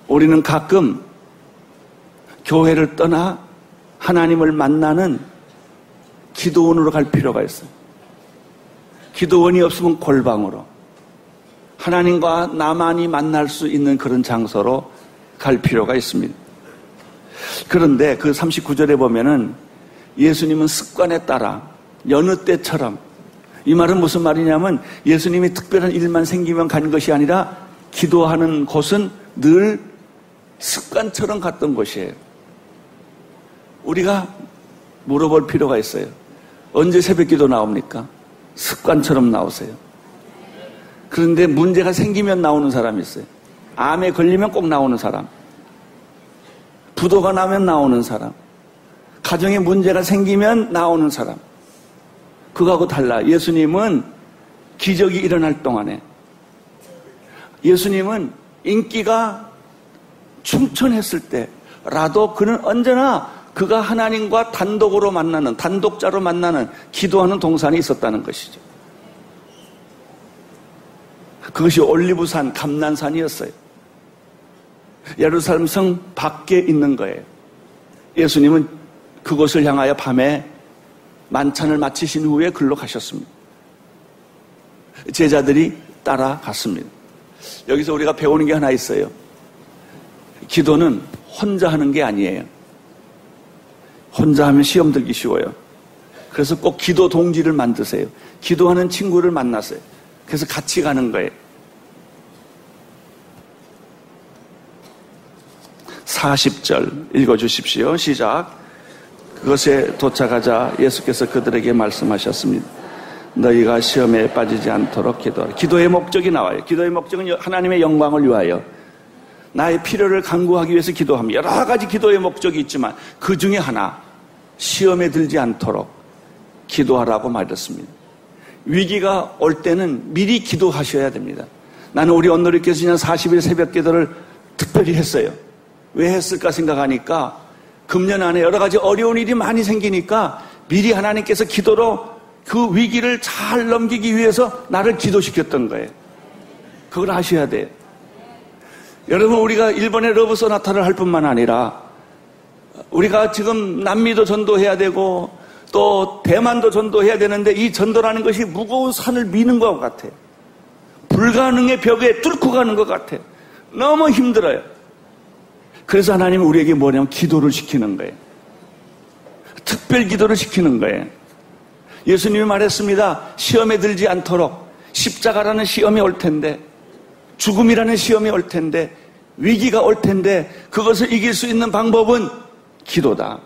우리는 가끔 교회를 떠나 하나님을 만나는 기도원으로 갈 필요가 있어요. 기도원이 없으면 골방으로, 하나님과 나만이 만날 수 있는 그런 장소로 갈 필요가 있습니다. 그런데 그 39절에 보면은 예수님은 습관에 따라 여느 때처럼, 이 말은 무슨 말이냐면 예수님이 특별한 일만 생기면 간 것이 아니라 기도하는 곳은 늘 습관처럼 갔던 곳이에요. 우리가 물어볼 필요가 있어요. 언제 새벽기도 나옵니까? 습관처럼 나오세요. 그런데 문제가 생기면 나오는 사람이 있어요. 암에 걸리면 꼭 나오는 사람, 부도가 나면 나오는 사람, 가정에 문제가 생기면 나오는 사람. 그거하고 달라. 예수님은 기적이 일어날 동안에, 예수님은 인기가 충천했을 때라도 그는 언제나 그가 하나님과 단독으로 만나는, 단독자로 만나는, 기도하는 동산이 있었다는 것이죠. 그것이 올리브산, 감난산이었어요. 예루살렘 성 밖에 있는 거예요. 예수님은 그곳을 향하여 밤에 만찬을 마치신 후에 글로 가셨습니다. 제자들이 따라갔습니다. 여기서 우리가 배우는 게 하나 있어요. 기도는 혼자 하는 게 아니에요. 혼자 하면 시험 들기 쉬워요. 그래서 꼭 기도 동지를 만드세요. 기도하는 친구를 만나세요. 그래서 같이 가는 거예요. 40절 읽어주십시오. 시작. 그것에 도착하자 예수께서 그들에게 말씀하셨습니다. 너희가 시험에 빠지지 않도록 기도하라. 기도의 목적이 나와요. 기도의 목적은 하나님의 영광을 위하여, 나의 필요를 간구하기 위해서 기도합니다. 여러 가지 기도의 목적이 있지만 그 중에 하나, 시험에 들지 않도록 기도하라고 말했습니다. 위기가 올 때는 미리 기도하셔야 됩니다. 나는 우리 온누리교회 지난 40일 새벽 기도를 특별히 했어요. 왜 했을까 생각하니까 금년 안에 여러 가지 어려운 일이 많이 생기니까 미리 하나님께서 기도로 그 위기를 잘 넘기기 위해서 나를 기도시켰던 거예요. 그걸 아셔야 돼요. 여러분, 우리가 일본의 러브 소나타를 할 뿐만 아니라 우리가 지금 남미도 전도해야 되고 또 대만도 전도해야 되는데, 이 전도라는 것이 무거운 산을 미는 것 같아요. 불가능의 벽에 뚫고 가는 것 같아요. 너무 힘들어요. 그래서 하나님은 우리에게 뭐냐면 기도를 시키는 거예요. 특별 기도를 시키는 거예요. 예수님이 말했습니다. 시험에 들지 않도록 십자가라는 시험이 올 텐데, 죽음이라는 시험이 올 텐데, 위기가 올 텐데 그것을 이길 수 있는 방법은 기도다.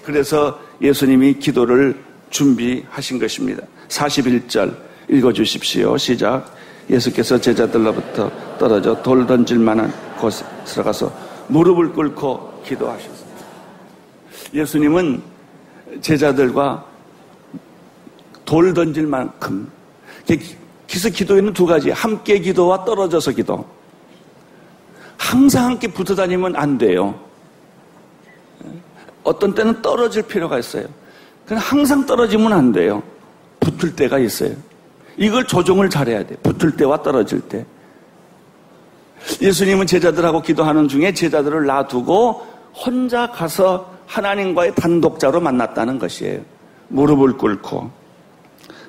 그래서 예수님이 기도를 준비하신 것입니다. 41절 읽어주십시오. 시작. 예수께서 제자들로부터 떨어져 돌 던질 만한 곳에 들어가서 무릎을 꿇고 기도하셨습니다. 예수님은 제자들과 돌 던질 만큼, 그래서 기도에는 두 가지, 함께 기도와 떨어져서 기도. 항상 함께 붙어 다니면 안 돼요. 어떤 때는 떨어질 필요가 있어요. 그냥 항상 떨어지면 안 돼요. 붙을 때가 있어요. 이걸 조정을 잘해야 돼요. 붙을 때와 떨어질 때. 예수님은 제자들하고 기도하는 중에 제자들을 놔두고 혼자 가서 하나님과의 단독자로 만났다는 것이에요. 무릎을 꿇고.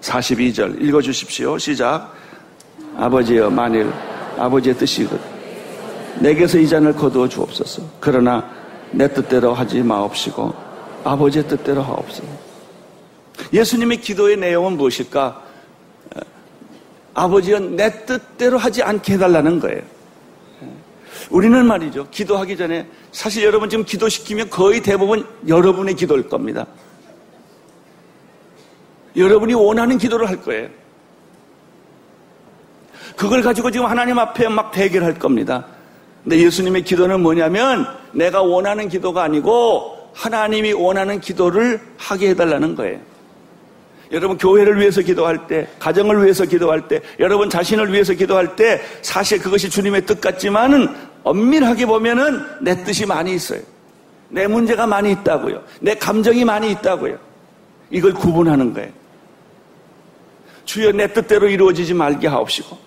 42절 읽어주십시오. 시작. 아버지여, 만일 아버지의 뜻이거든 내게서 이 잔을 거두어 주옵소서. 그러나 내 뜻대로 하지 마옵시고 아버지의 뜻대로 하옵소서. 예수님의 기도의 내용은 무엇일까? 아버지여, 내 뜻대로 하지 않게 해달라는 거예요. 우리는 말이죠, 기도하기 전에 사실 여러분 지금 기도시키면 거의 대부분 여러분의 기도일 겁니다. 여러분이 원하는 기도를 할 거예요. 그걸 가지고 지금 하나님 앞에 막 대결할 겁니다. 근데 예수님의 기도는 뭐냐면 내가 원하는 기도가 아니고 하나님이 원하는 기도를 하게 해달라는 거예요. 여러분 교회를 위해서 기도할 때, 가정을 위해서 기도할 때, 여러분 자신을 위해서 기도할 때 사실 그것이 주님의 뜻 같지만은 엄밀하게 보면은 내 뜻이 많이 있어요. 내 문제가 많이 있다고요. 내 감정이 많이 있다고요. 이걸 구분하는 거예요. 주여, 내 뜻대로 이루어지지 말게 하옵시고.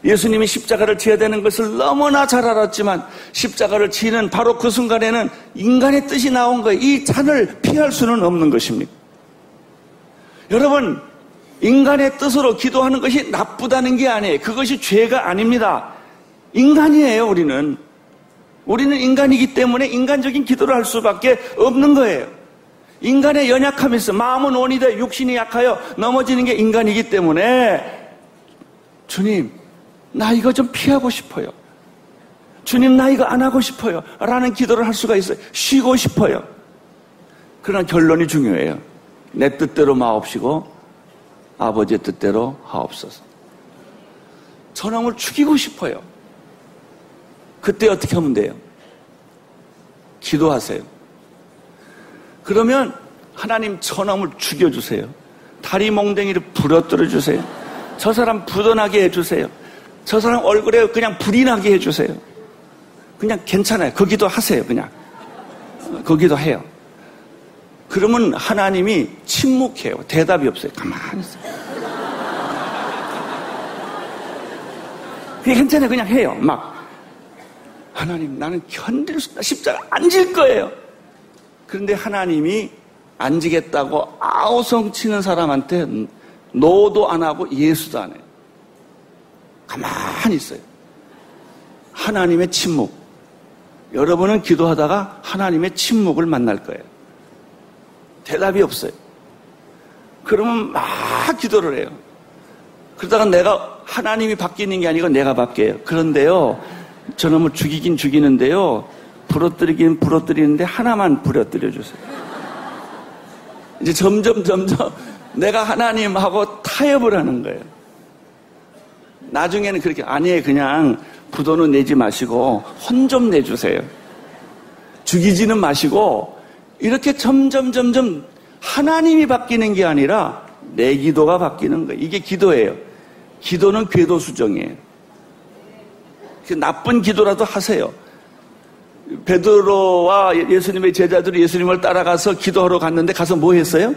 예수님이 십자가를 지어야 되는 것을 너무나 잘 알았지만 십자가를 지는 바로 그 순간에는 인간의 뜻이 나온 거예요. 이 잔을 피할 수는 없는 것입니다. 여러분, 인간의 뜻으로 기도하는 것이 나쁘다는 게 아니에요. 그것이 죄가 아닙니다. 인간이에요. 우리는 인간이기 때문에 인간적인 기도를 할 수밖에 없는 거예요. 인간의 연약함이 있어. 마음은 원이되 육신이 약하여 넘어지는 게 인간이기 때문에 주님, 나 이거 좀 피하고 싶어요. 주님, 나 이거 안 하고 싶어요. 라는 기도를 할 수가 있어요. 쉬고 싶어요. 그러나 결론이 중요해요. 내 뜻대로 마옵시고 아버지의 뜻대로 하옵소서. 저놈을 죽이고 싶어요. 그때 어떻게 하면 돼요? 기도하세요. 그러면 하나님 저놈을 죽여주세요. 다리 몽댕이를 부러뜨려 주세요. 저 사람 부도나게 해주세요. 저 사람 얼굴에 그냥 불이 나게 해주세요. 그냥 괜찮아요. 거기도 하세요. 그냥 거기도 해요. 그러면 하나님이 침묵해요. 대답이 없어요. 가만히 있어요. 그게 괜찮아요. 그냥 해요. 막 하나님, 나는 견딜 수 없다. 십자가 안 질 거예요. 그런데 하나님이 안 지겠다고 아우성치는 사람한테 노도 안 하고 예수도 안 해요. 가만히 있어요. 하나님의 침묵. 여러분은 기도하다가 하나님의 침묵을 만날 거예요. 대답이 없어요. 그러면 막 기도를 해요. 그러다가 내가, 하나님이 바뀌는 게 아니고 내가 바뀌어요. 그런데요, 저놈을 죽이긴 죽이는데요, 부러뜨리긴 부러뜨리는데 하나만 부러뜨려 주세요. 이제 점점 내가 하나님하고 타협을 하는 거예요. 나중에는 그렇게, 아니에요. 그냥 부도는 내지 마시고 혼 좀 내주세요. 죽이지는 마시고, 이렇게 점점 하나님이 바뀌는 게 아니라 내 기도가 바뀌는 거예요. 이게 기도예요. 기도는 궤도 수정이에요. 나쁜 기도라도 하세요. 베드로와 예수님의 제자들이 예수님을 따라가서 기도하러 갔는데 가서 뭐 했어요?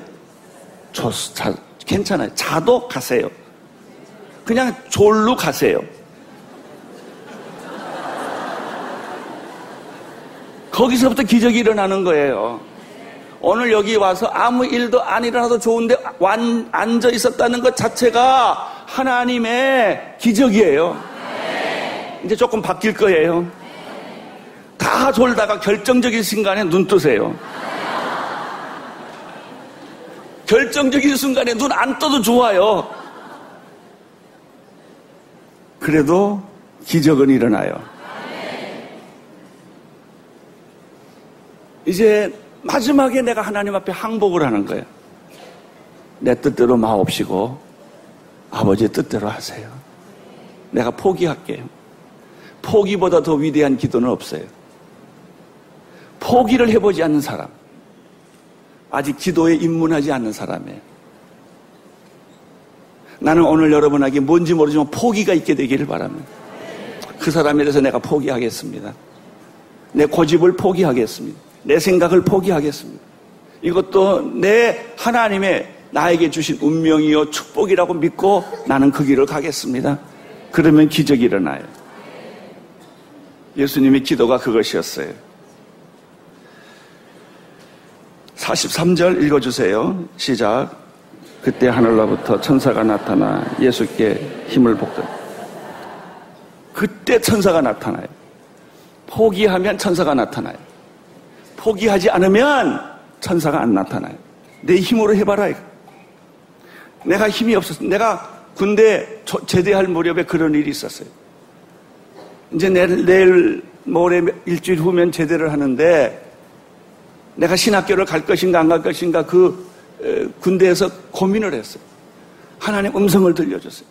괜찮아요. 자도 가세요. 그냥 졸로 가세요. 거기서부터 기적이 일어나는 거예요. 오늘 여기 와서 아무 일도 안 일어나도 좋은데 앉아 있었다는 것 자체가 하나님의 기적이에요. 이제 조금 바뀔 거예요. 다 졸다가 결정적인 순간에 눈 뜨세요. 결정적인 순간에 눈 안 떠도 좋아요. 그래도 기적은 일어나요. 이제 마지막에 내가 하나님 앞에 항복을 하는 거예요. 내 뜻대로 마옵시고 아버지의 뜻대로 하세요. 내가 포기할게요. 포기보다 더 위대한 기도는 없어요. 포기를 해보지 않는 사람, 아직 기도에 입문하지 않는 사람이에요. 나는 오늘 여러분에게 뭔지 모르지만 포기가 있게 되기를 바랍니다. 그 사람에 대해서 내가 포기하겠습니다. 내 고집을 포기하겠습니다. 내 생각을 포기하겠습니다. 이것도 내 하나님의 나에게 주신 운명이요 축복이라고 믿고 나는 그 길을 가겠습니다. 그러면 기적이 일어나요. 예수님의 기도가 그것이었어요. 43절 읽어주세요. 시작. 그때 하늘로부터 천사가 나타나 예수께 힘을 볶더니. 그때 천사가 나타나요. 포기하면 천사가 나타나요. 포기하지 않으면 천사가 안 나타나요. 내 힘으로 해봐라. 내가 힘이 없었어. 내가 군대 제대할 무렵에 그런 일이 있었어요. 이제 내일 모레 일주일 후면 제대를 하는데 내가 신학교를 갈 것인가 안 갈 것인가 그 군대에서 고민을 했어요. 하나님 음성을 들려줬어요.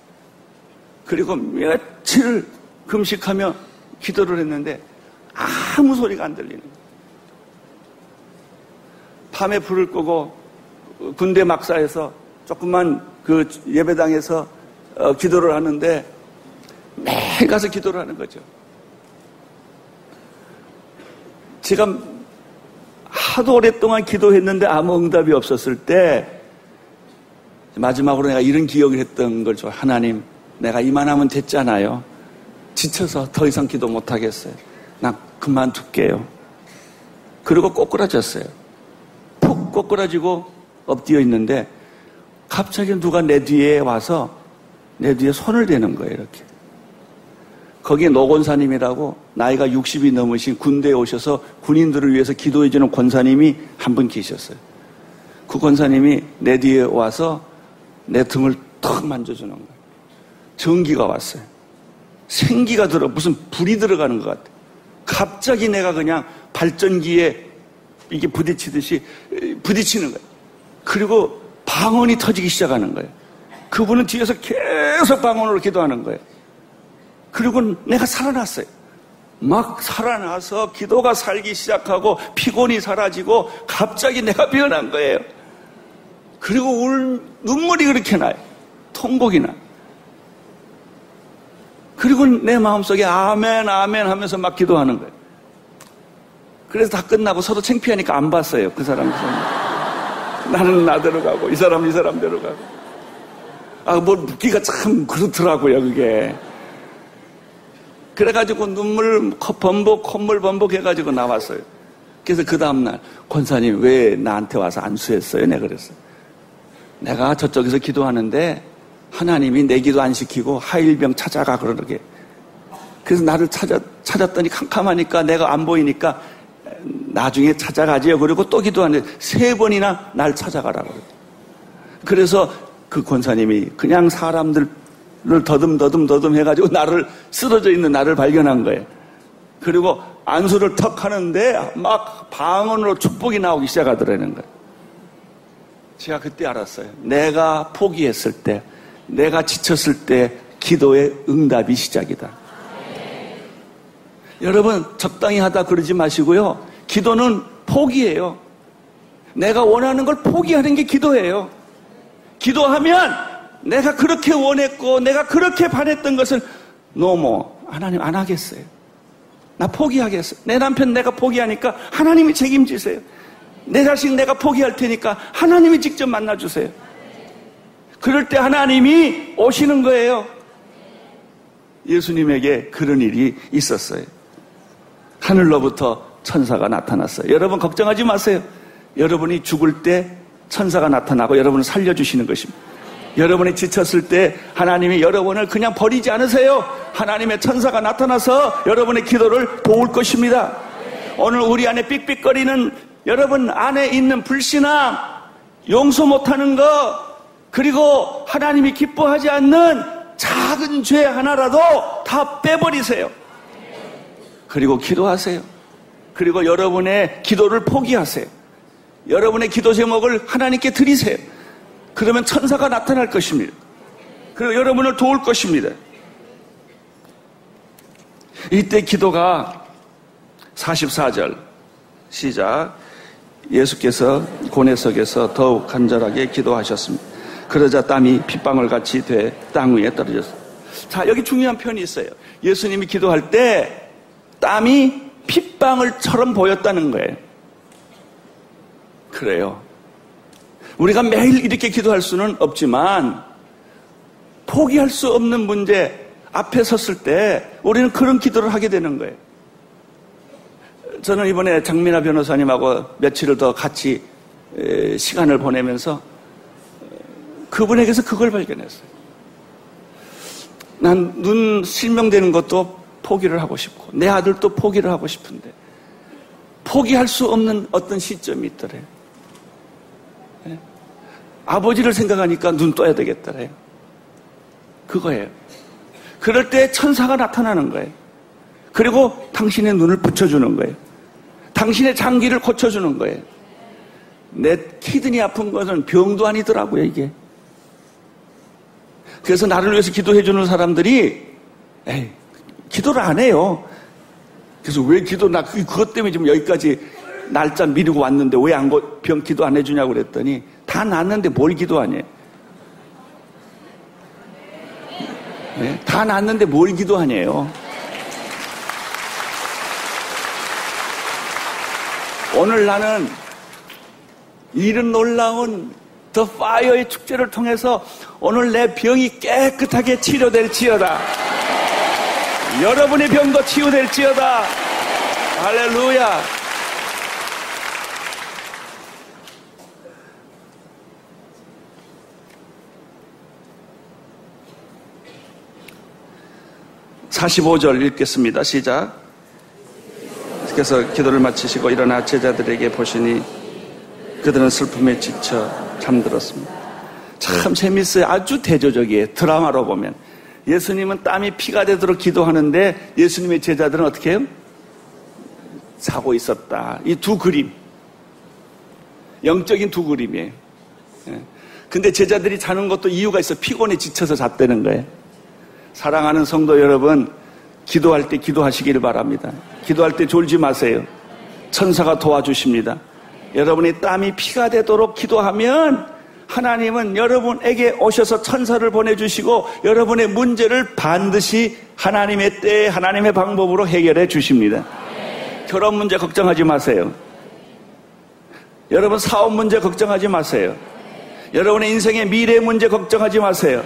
그리고 며칠 금식하며 기도를 했는데 아무 소리가 안 들리는 거예요. 밤에 불을 끄고 군대 막사에서 조금만 그 예배당에서 기도를 하는데 매일 가서 기도를 하는 거죠. 제가 하도 오랫동안 기도했는데 아무 응답이 없었을 때 마지막으로 내가 이런 기억을 했던 걸 좋아해요. 하나님, 내가 이만하면 됐잖아요. 지쳐서 더 이상 기도 못하겠어요. 나 그만둘게요. 그리고 꼬꾸라졌어요. 푹 꼬꾸라지고 엎드려 있는데 갑자기 누가 내 뒤에 와서 내 뒤에 손을 대는 거예요. 이렇게. 거기에 노 권사님이라고 나이가 60이 넘으신 군대에 오셔서 군인들을 위해서 기도해주는 권사님이 한 분 계셨어요. 그 권사님이 내 뒤에 와서 내 등을 턱 만져주는 거예요. 전기가 왔어요. 생기가 들어 무슨 불이 들어가는 것 같아요. 갑자기 내가 그냥 발전기에 이게 부딪히듯이 부딪히는 거예요. 그리고 방언이 터지기 시작하는 거예요. 그분은 뒤에서 계속 방언으로 기도하는 거예요. 그리고 내가 살아났어요. 막 살아나서 기도가 살기 시작하고 피곤이 사라지고 갑자기 내가 변한 거예요. 그리고 눈물이 그렇게 나요. 통곡이 나요. 그리고 내 마음속에 아멘 아멘 하면서 막 기도하는 거예요. 그래서 다 끝나고 서로 창피하니까 안 봤어요. 그 사람. 나는 나대로 가고 이 사람 이 사람대로 가고. 뭐 묻기가 참 그렇더라고요. 그게. 그래가지고 눈물 범벅 콧물 범벅 해가지고 나왔어요. 그래서 그 다음날 권사님 왜 나한테 와서 안수했어요? 내가 그랬어요. 내가 저쪽에서 기도하는데 하나님이 내 기도 안 시키고 하일병 찾아가 그러게. 그래서 나를 찾았더니 캄캄하니까 내가 안 보이니까 나중에 찾아가지요. 그리고 또 기도하는데 3번이나 날 찾아가라고 그래요. 그래서 그 권사님이 그냥 사람들을 더듬 해가지고 나를 쓰러져 있는 나를 발견한 거예요. 그리고 안수를 턱 하는데 막 방언으로 축복이 나오기 시작하더라는 거예요. 제가 그때 알았어요. 내가 포기했을 때, 내가 지쳤을 때 기도의 응답이 시작이다. 여러분 적당히 하다 그러지 마시고요. 기도는 포기예요. 내가 원하는 걸 포기하는 게 기도예요. 기도하면 내가 그렇게 원했고 내가 그렇게 바랬던 것을 하나님 안 하겠어요. 나 포기하겠어요. 내 남편 내가 포기하니까 하나님이 책임지세요. 내 자식 내가 포기할 테니까 하나님이 직접 만나주세요. 그럴 때 하나님이 오시는 거예요. 예수님에게 그런 일이 있었어요. 하늘로부터 천사가 나타났어요. 여러분 걱정하지 마세요. 여러분이 죽을 때 천사가 나타나고 여러분을 살려주시는 것입니다. 여러분이 지쳤을 때 하나님이 여러분을 그냥 버리지 않으세요. 하나님의 천사가 나타나서 여러분의 기도를 도울 것입니다. 오늘 우리 안에 삑삑거리는 여러분 안에 있는 불신앙, 용서 못하는 거, 그리고 하나님이 기뻐하지 않는 작은 죄 하나라도 다 빼버리세요. 그리고 기도하세요. 그리고 여러분의 기도를 포기하세요. 여러분의 기도 제목을 하나님께 드리세요. 그러면 천사가 나타날 것입니다. 그리고 여러분을 도울 것입니다. 이때 기도가 44절 시작. 예수께서 고뇌석에서 더욱 간절하게 기도하셨습니다. 그러자 땀이 핏방울 같이 돼 땅 위에 떨어졌습니다. 자, 여기 중요한 표현이 있어요. 예수님이 기도할 때 땀이 핏방울처럼 보였다는 거예요. 그래요. 우리가 매일 이렇게 기도할 수는 없지만 포기할 수 없는 문제 앞에 섰을 때 우리는 그런 기도를 하게 되는 거예요. 저는 이번에 장민아 변호사님하고 며칠을 더 같이 시간을 보내면서 그분에게서 그걸 발견했어요. 난 눈 실명되는 것도 포기를 하고 싶고 내 아들도 포기를 하고 싶은데 포기할 수 없는 어떤 시점이 있더래요. 아버지를 생각하니까 눈 떠야 되겠더래요. 그거예요. 그럴 때 천사가 나타나는 거예요. 그리고 당신의 눈을 붙여주는 거예요. 당신의 장기를 고쳐주는 거예요. 내 키드니 아픈 것은 병도 아니더라고요, 이게. 그래서 나를 위해서 기도해주는 사람들이 기도를 안 해요. 그래서 왜 그것 때문에 지금 여기까지 날짜 미루고 왔는데 왜 병 기도 안 해주냐고 그랬더니 다 낫는데 뭘 기도하냐. 네? 다 낫는데 뭘 기도하냐요. 오늘 나는 이런 놀라운 더 파이어의 축제를 통해서 오늘 내 병이 깨끗하게 치료될지어다. 여러분의 병도 치유될지어다. 할렐루야. (45절) 읽겠습니다. 시작. 그래서 기도를 마치시고 일어나 제자들에게 보시니 그들은 슬픔에 지쳐 잠들었습니다. 참 재밌어요. 아주 대조적이에요. 드라마로 보면 예수님은 땀이 피가 되도록 기도하는데 예수님의 제자들은 어떻게 해요? 자고 있었다. 이 두 그림, 영적인 두 그림이에요. 근데 제자들이 자는 것도 이유가 있어. 피곤에 지쳐서 잤다는 거예요. 사랑하는 성도 여러분, 기도할 때 기도하시기를 바랍니다. 기도할 때 졸지 마세요. 천사가 도와주십니다. 여러분의 땀이 피가 되도록 기도하면 하나님은 여러분에게 오셔서 천사를 보내주시고 여러분의 문제를 반드시 하나님의 때에 하나님의 방법으로 해결해 주십니다. 결혼 문제 걱정하지 마세요. 여러분 사업 문제 걱정하지 마세요. 여러분의 인생의 미래 문제 걱정하지 마세요.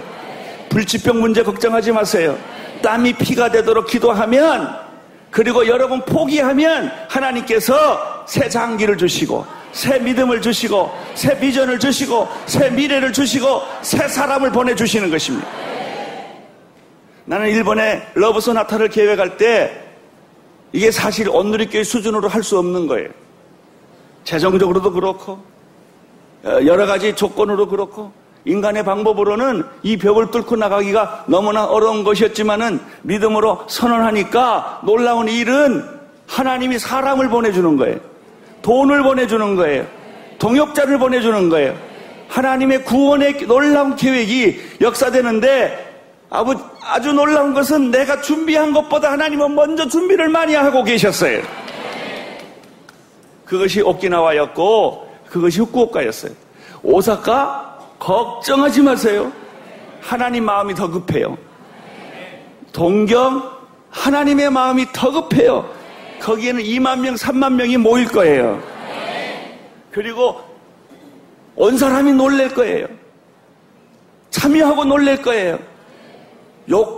불치병 문제 걱정하지 마세요. 땀이 피가 되도록 기도하면, 그리고 여러분 포기하면 하나님께서 새 장기를 주시고 새 믿음을 주시고 새 비전을 주시고 새 미래를 주시고 새 사람을 보내주시는 것입니다. 나는 일본에 러브 소나타를 계획할 때 이게 사실 온누리교회 수준으로 할 수 없는 거예요. 재정적으로도 그렇고 여러 가지 조건으로 그렇고 인간의 방법으로는 이 벽을 뚫고 나가기가 너무나 어려운 것이었지만은 믿음으로 선언하니까 놀라운 일은 하나님이 사람을 보내주는 거예요. 돈을 보내주는 거예요. 동역자를 보내주는 거예요. 하나님의 구원의 놀라운 계획이 역사되는데 아주 놀라운 것은 내가 준비한 것보다 하나님은 먼저 준비를 많이 하고 계셨어요. 그것이 오키나와였고 그것이 후쿠오카였어요. 오사카 걱정하지 마세요. 하나님 마음이 더 급해요. 동경 하나님의 마음이 더 급해요. 거기에는 2만 명, 3만 명이 모일 거예요. 그리고 온 사람이 놀랄 거예요. 참여하고 놀랄 거예요.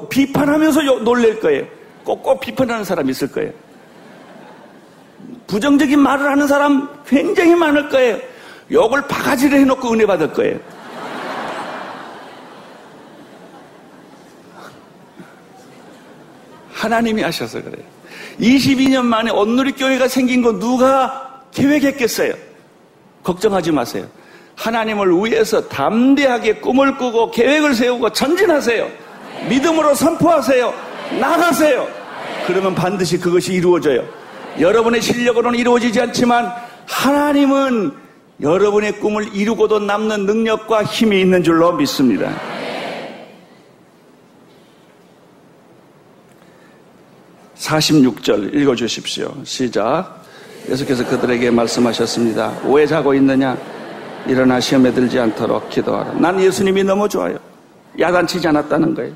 비판하면서 놀랄 거예요. 꼭 비판하는 사람이 있을 거예요. 부정적인 말을 하는 사람 굉장히 많을 거예요. 욕을 바가지를 해놓고 은혜 받을 거예요. 하나님이 하셔서 그래요. 22년 만에 온누리교회가 생긴 거 누가 계획했겠어요? 걱정하지 마세요. 하나님을 위해서 담대하게 꿈을 꾸고 계획을 세우고 전진하세요. 믿음으로 선포하세요. 나가세요. 그러면 반드시 그것이 이루어져요. 여러분의 실력으로는 이루어지지 않지만 하나님은 여러분의 꿈을 이루고도 남는 능력과 힘이 있는 줄로 믿습니다. 46절 읽어주십시오. 시작. 예수께서 그들에게 말씀하셨습니다. 왜 자고 있느냐? 일어나 시험에 들지 않도록 기도하라. 난 예수님이 너무 좋아요. 야단치지 않았다는 거예요.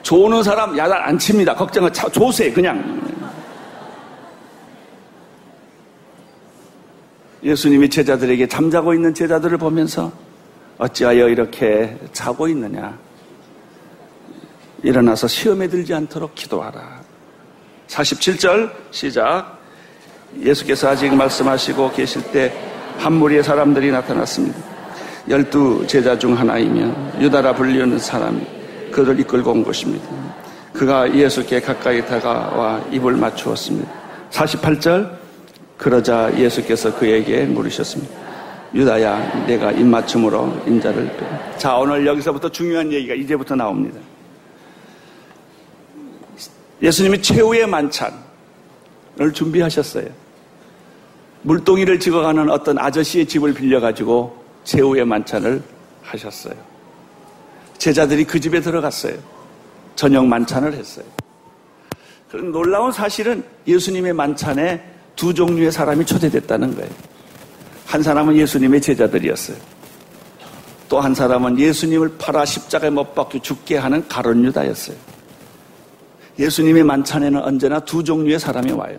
조는 사람 야단 안 칩니다. 걱정은 조세 그냥. 예수님이 제자들에게 잠자고 있는 제자들을 보면서 어찌하여 이렇게 자고 있느냐? 일어나서 시험에 들지 않도록 기도하라. 47절 시작. 예수께서 아직 말씀하시고 계실 때 한 무리의 사람들이 나타났습니다. 12 제자 중 하나이며 유다라 불리는 사람이 그를 이끌고 온 것입니다. 그가 예수께 가까이 다가와 입을 맞추었습니다. 48절 그러자 예수께서 그에게 물으셨습니다. 유다야, 내가 입맞춤으로 인자를 빼. 자, 오늘 여기서부터 중요한 얘기가 이제부터 나옵니다. 예수님이 최후의 만찬을 준비하셨어요. 물동이를 찍어가는 어떤 아저씨의 집을 빌려가지고 최후의 만찬을 하셨어요. 제자들이 그 집에 들어갔어요. 저녁 만찬을 했어요. 그런 놀라운 사실은 예수님의 만찬에 두 종류의 사람이 초대됐다는 거예요. 한 사람은 예수님의 제자들이었어요. 또 한 사람은 예수님을 팔아 십자가에 못 박혀 죽게 하는 가룟 유다였어요. 예수님의 만찬에는 언제나 두 종류의 사람이 와요.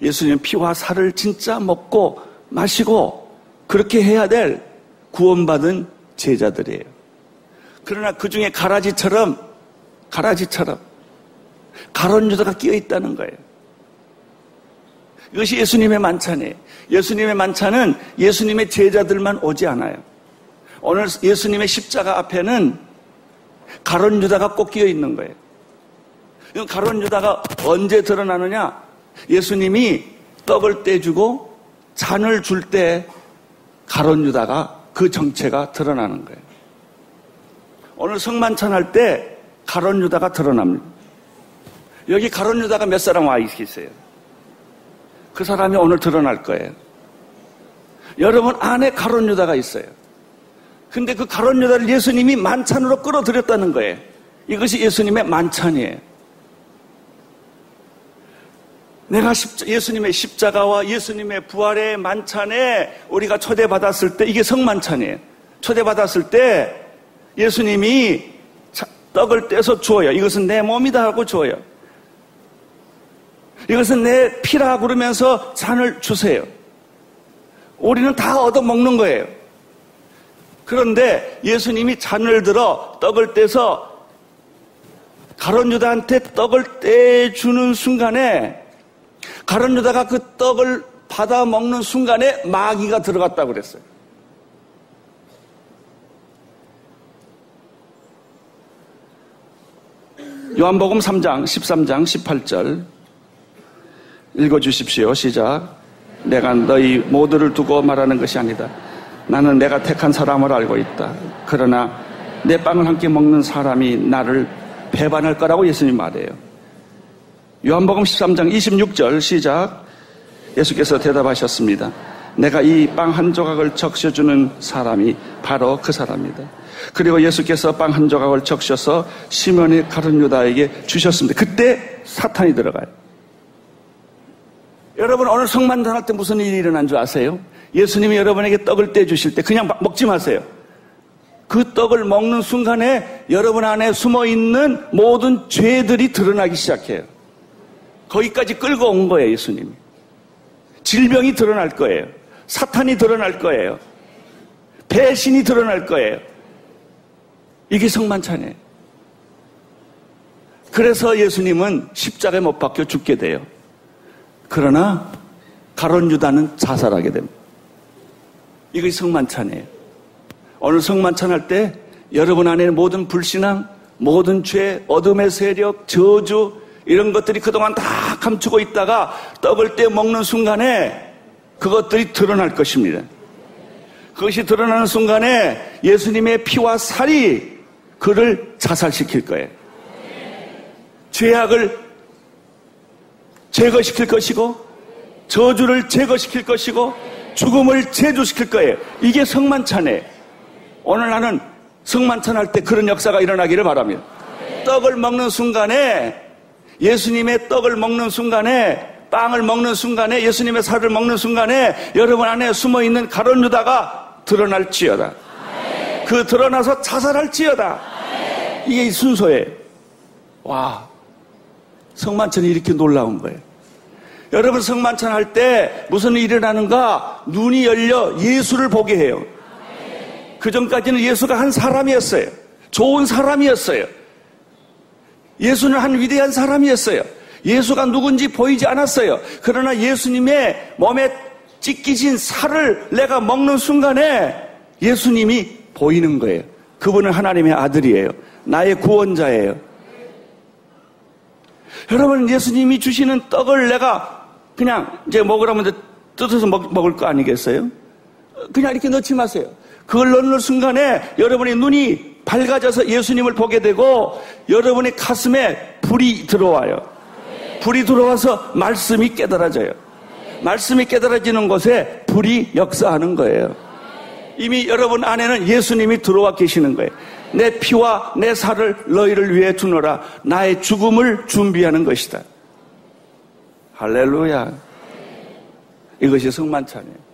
예수님 피와 살을 진짜 먹고 마시고 그렇게 해야 될 구원받은 제자들이에요. 그러나 그 중에 가라지처럼 가룟 유다가 끼어 있다는 거예요. 이것이 예수님의 만찬이에요. 예수님의 만찬은 예수님의 제자들만 오지 않아요. 오늘 예수님의 십자가 앞에는 가룟 유다가 꼭 끼어 있는 거예요. 가룟 유다가 언제 드러나느냐? 예수님이 떡을 떼주고 잔을 줄 때 가룟 유다가 그 정체가 드러나는 거예요. 오늘 성만찬 할 때 가룟 유다가 드러납니다. 여기 가룟 유다가 몇 사람 와 있어요. 그 사람이 오늘 드러날 거예요. 여러분 안에 가룟 유다가 있어요. 근데 그 가룟 유다를 예수님이 만찬으로 끌어들였다는 거예요. 이것이 예수님의 만찬이에요. 내가 예수님의 십자가와 예수님의 부활의 만찬에 우리가 초대받았을 때 이게 성만찬이에요. 초대받았을 때 예수님이 떡을 떼서 주어요. 이것은 내 몸이다 하고 주어요. 이것은 내 피라 그러면서 잔을 주세요. 우리는 다 얻어먹는 거예요. 그런데 예수님이 잔을 들어 떡을 떼서 가룟 유다한테 떡을 떼주는 순간에 가룟 유다가 그 떡을 받아 먹는 순간에 마귀가 들어갔다고 그랬어요. 요한복음 3장 13장 18절 읽어주십시오. 시작. 내가 너희 모두를 두고 말하는 것이 아니다. 나는 내가 택한 사람을 알고 있다. 그러나 내 빵을 함께 먹는 사람이 나를 배반할 거라고 예수님 말해요. 요한복음 13장 26절 시작. 예수께서 대답하셨습니다. 내가 이 빵 한 조각을 적셔주는 사람이 바로 그 사람이다. 그리고 예수께서 빵 한 조각을 적셔서 시몬의 가룟 유다에게 주셨습니다. 그때 사탄이 들어가요. 여러분 오늘 성만찬 할 때 무슨 일이 일어난 줄 아세요? 예수님이 여러분에게 떡을 떼주실 때 그냥 먹지 마세요. 그 떡을 먹는 순간에 여러분 안에 숨어있는 모든 죄들이 드러나기 시작해요. 거기까지 끌고 온 거예요, 예수님이. 질병이 드러날 거예요. 사탄이 드러날 거예요. 배신이 드러날 거예요. 이게 성만찬이에요. 그래서 예수님은 십자가에 못 박혀 죽게 돼요. 그러나 가룟 유다는 자살하게 됩니다. 이것이 성만찬이에요. 오늘 성만찬 할 때 여러분 안에 모든 불신앙, 모든 죄, 어둠의 세력, 저주 이런 것들이 그동안 다 감추고 있다가 떡을 떼 먹는 순간에 그것들이 드러날 것입니다. 그것이 드러나는 순간에 예수님의 피와 살이 그를 자살시킬 거예요. 죄악을 제거시킬 것이고 저주를 제거시킬 것이고 죽음을 제조시킬 거예요. 이게 성만찬이에요. 오늘 나는 성만찬 할 때 그런 역사가 일어나기를 바랍니다. 떡을 먹는 순간에, 예수님의 떡을 먹는 순간에, 빵을 먹는 순간에, 예수님의 살을 먹는 순간에 여러분 안에 숨어있는 가룟 유다가 드러날지어다. 그 드러나서 자살할지어다. 이게 순서예요. 와, 성만찬이 이렇게 놀라운 거예요. 여러분 성만찬 할 때 무슨 일이 일어나는가? 눈이 열려 예수를 보게 해요. 그 전까지는 예수가 한 사람이었어요. 좋은 사람이었어요. 예수는 한 위대한 사람이었어요. 예수가 누군지 보이지 않았어요. 그러나 예수님의 몸에 찢기진 살을 내가 먹는 순간에 예수님이 보이는 거예요. 그분은 하나님의 아들이에요. 나의 구원자예요. 여러분, 예수님이 주시는 떡을 내가 그냥 이제 먹으라면 뜯어서 먹을 거 아니겠어요? 그냥 이렇게 넣지 마세요. 그걸 넣는 순간에 여러분의 눈이 밝아져서 예수님을 보게 되고 여러분의 가슴에 불이 들어와요. 불이 들어와서 말씀이 깨달아져요. 말씀이 깨달아지는 곳에 불이 역사하는 거예요. 이미 여러분 안에는 예수님이 들어와 계시는 거예요. 내 피와 내 살을 너희를 위해 주노라. 나의 죽음을 준비하는 것이다. 할렐루야. 이것이 성만찬이에요.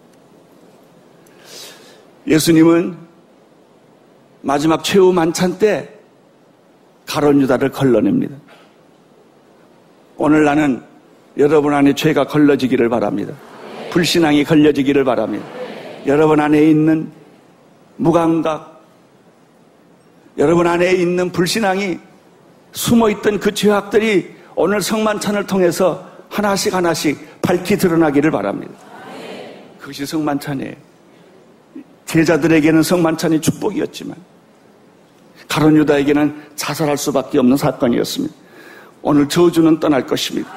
예수님은 마지막 최후 만찬 때 가룟 유다를 걸러냅니다. 오늘 나는 여러분 안에 죄가 걸러지기를 바랍니다. 불신앙이 걸려지기를 바랍니다. 여러분 안에 있는 무감각, 여러분 안에 있는 불신앙이 숨어있던 그 죄악들이 오늘 성만찬을 통해서 하나씩 하나씩 밝히 드러나기를 바랍니다. 그것이 성만찬이에요. 제자들에게는 성만찬이 축복이었지만 가룟 유다에게는 자살할 수밖에 없는 사건이었습니다. 오늘 저주는 떠날 것입니다.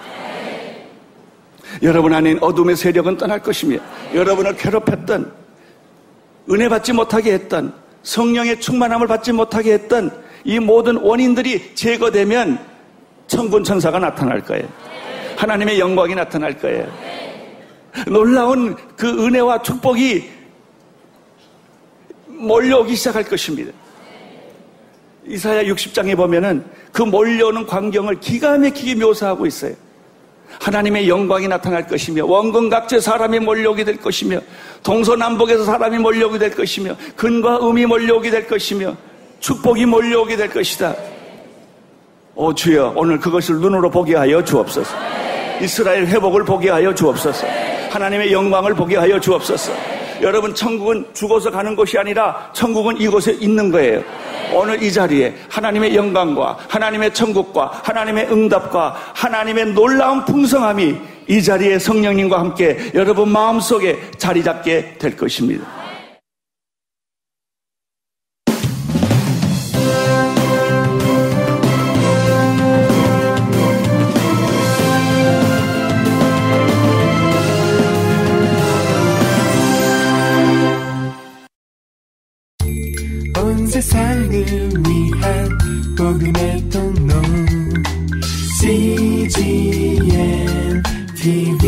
여러분 안에 있는 어둠의 세력은 떠날 것입니다. 여러분을 괴롭혔던, 은혜 받지 못하게 했던, 성령의 충만함을 받지 못하게 했던 이 모든 원인들이 제거되면 천군 천사가 나타날 거예요. 하나님의 영광이 나타날 거예요. 놀라운 그 은혜와 축복이 몰려오기 시작할 것입니다. 이사야 60장에 보면은 그 몰려오는 광경을 기가 막히게 묘사하고 있어요. 하나님의 영광이 나타날 것이며 원근각제 사람이 몰려오게 될 것이며 동서남북에서 사람이 몰려오게 될 것이며 근과 음이 몰려오게 될 것이며 축복이 몰려오게 될 것이다. 오 주여, 오늘 그것을 눈으로 보게 하여 주옵소서. 이스라엘 회복을 보게 하여 주옵소서. 하나님의 영광을 보게 하여 주옵소서. 여러분, 천국은 죽어서 가는 곳이 아니라 천국은 이곳에 있는 거예요. 오늘 이 자리에 하나님의 영광과 하나님의 천국과 하나님의 응답과 하나님의 놀라운 풍성함이 이 자리에 성령님과 함께 여러분 마음속에 자리 잡게 될 것입니다. 세상을 위한 복음의 통로 CGN TV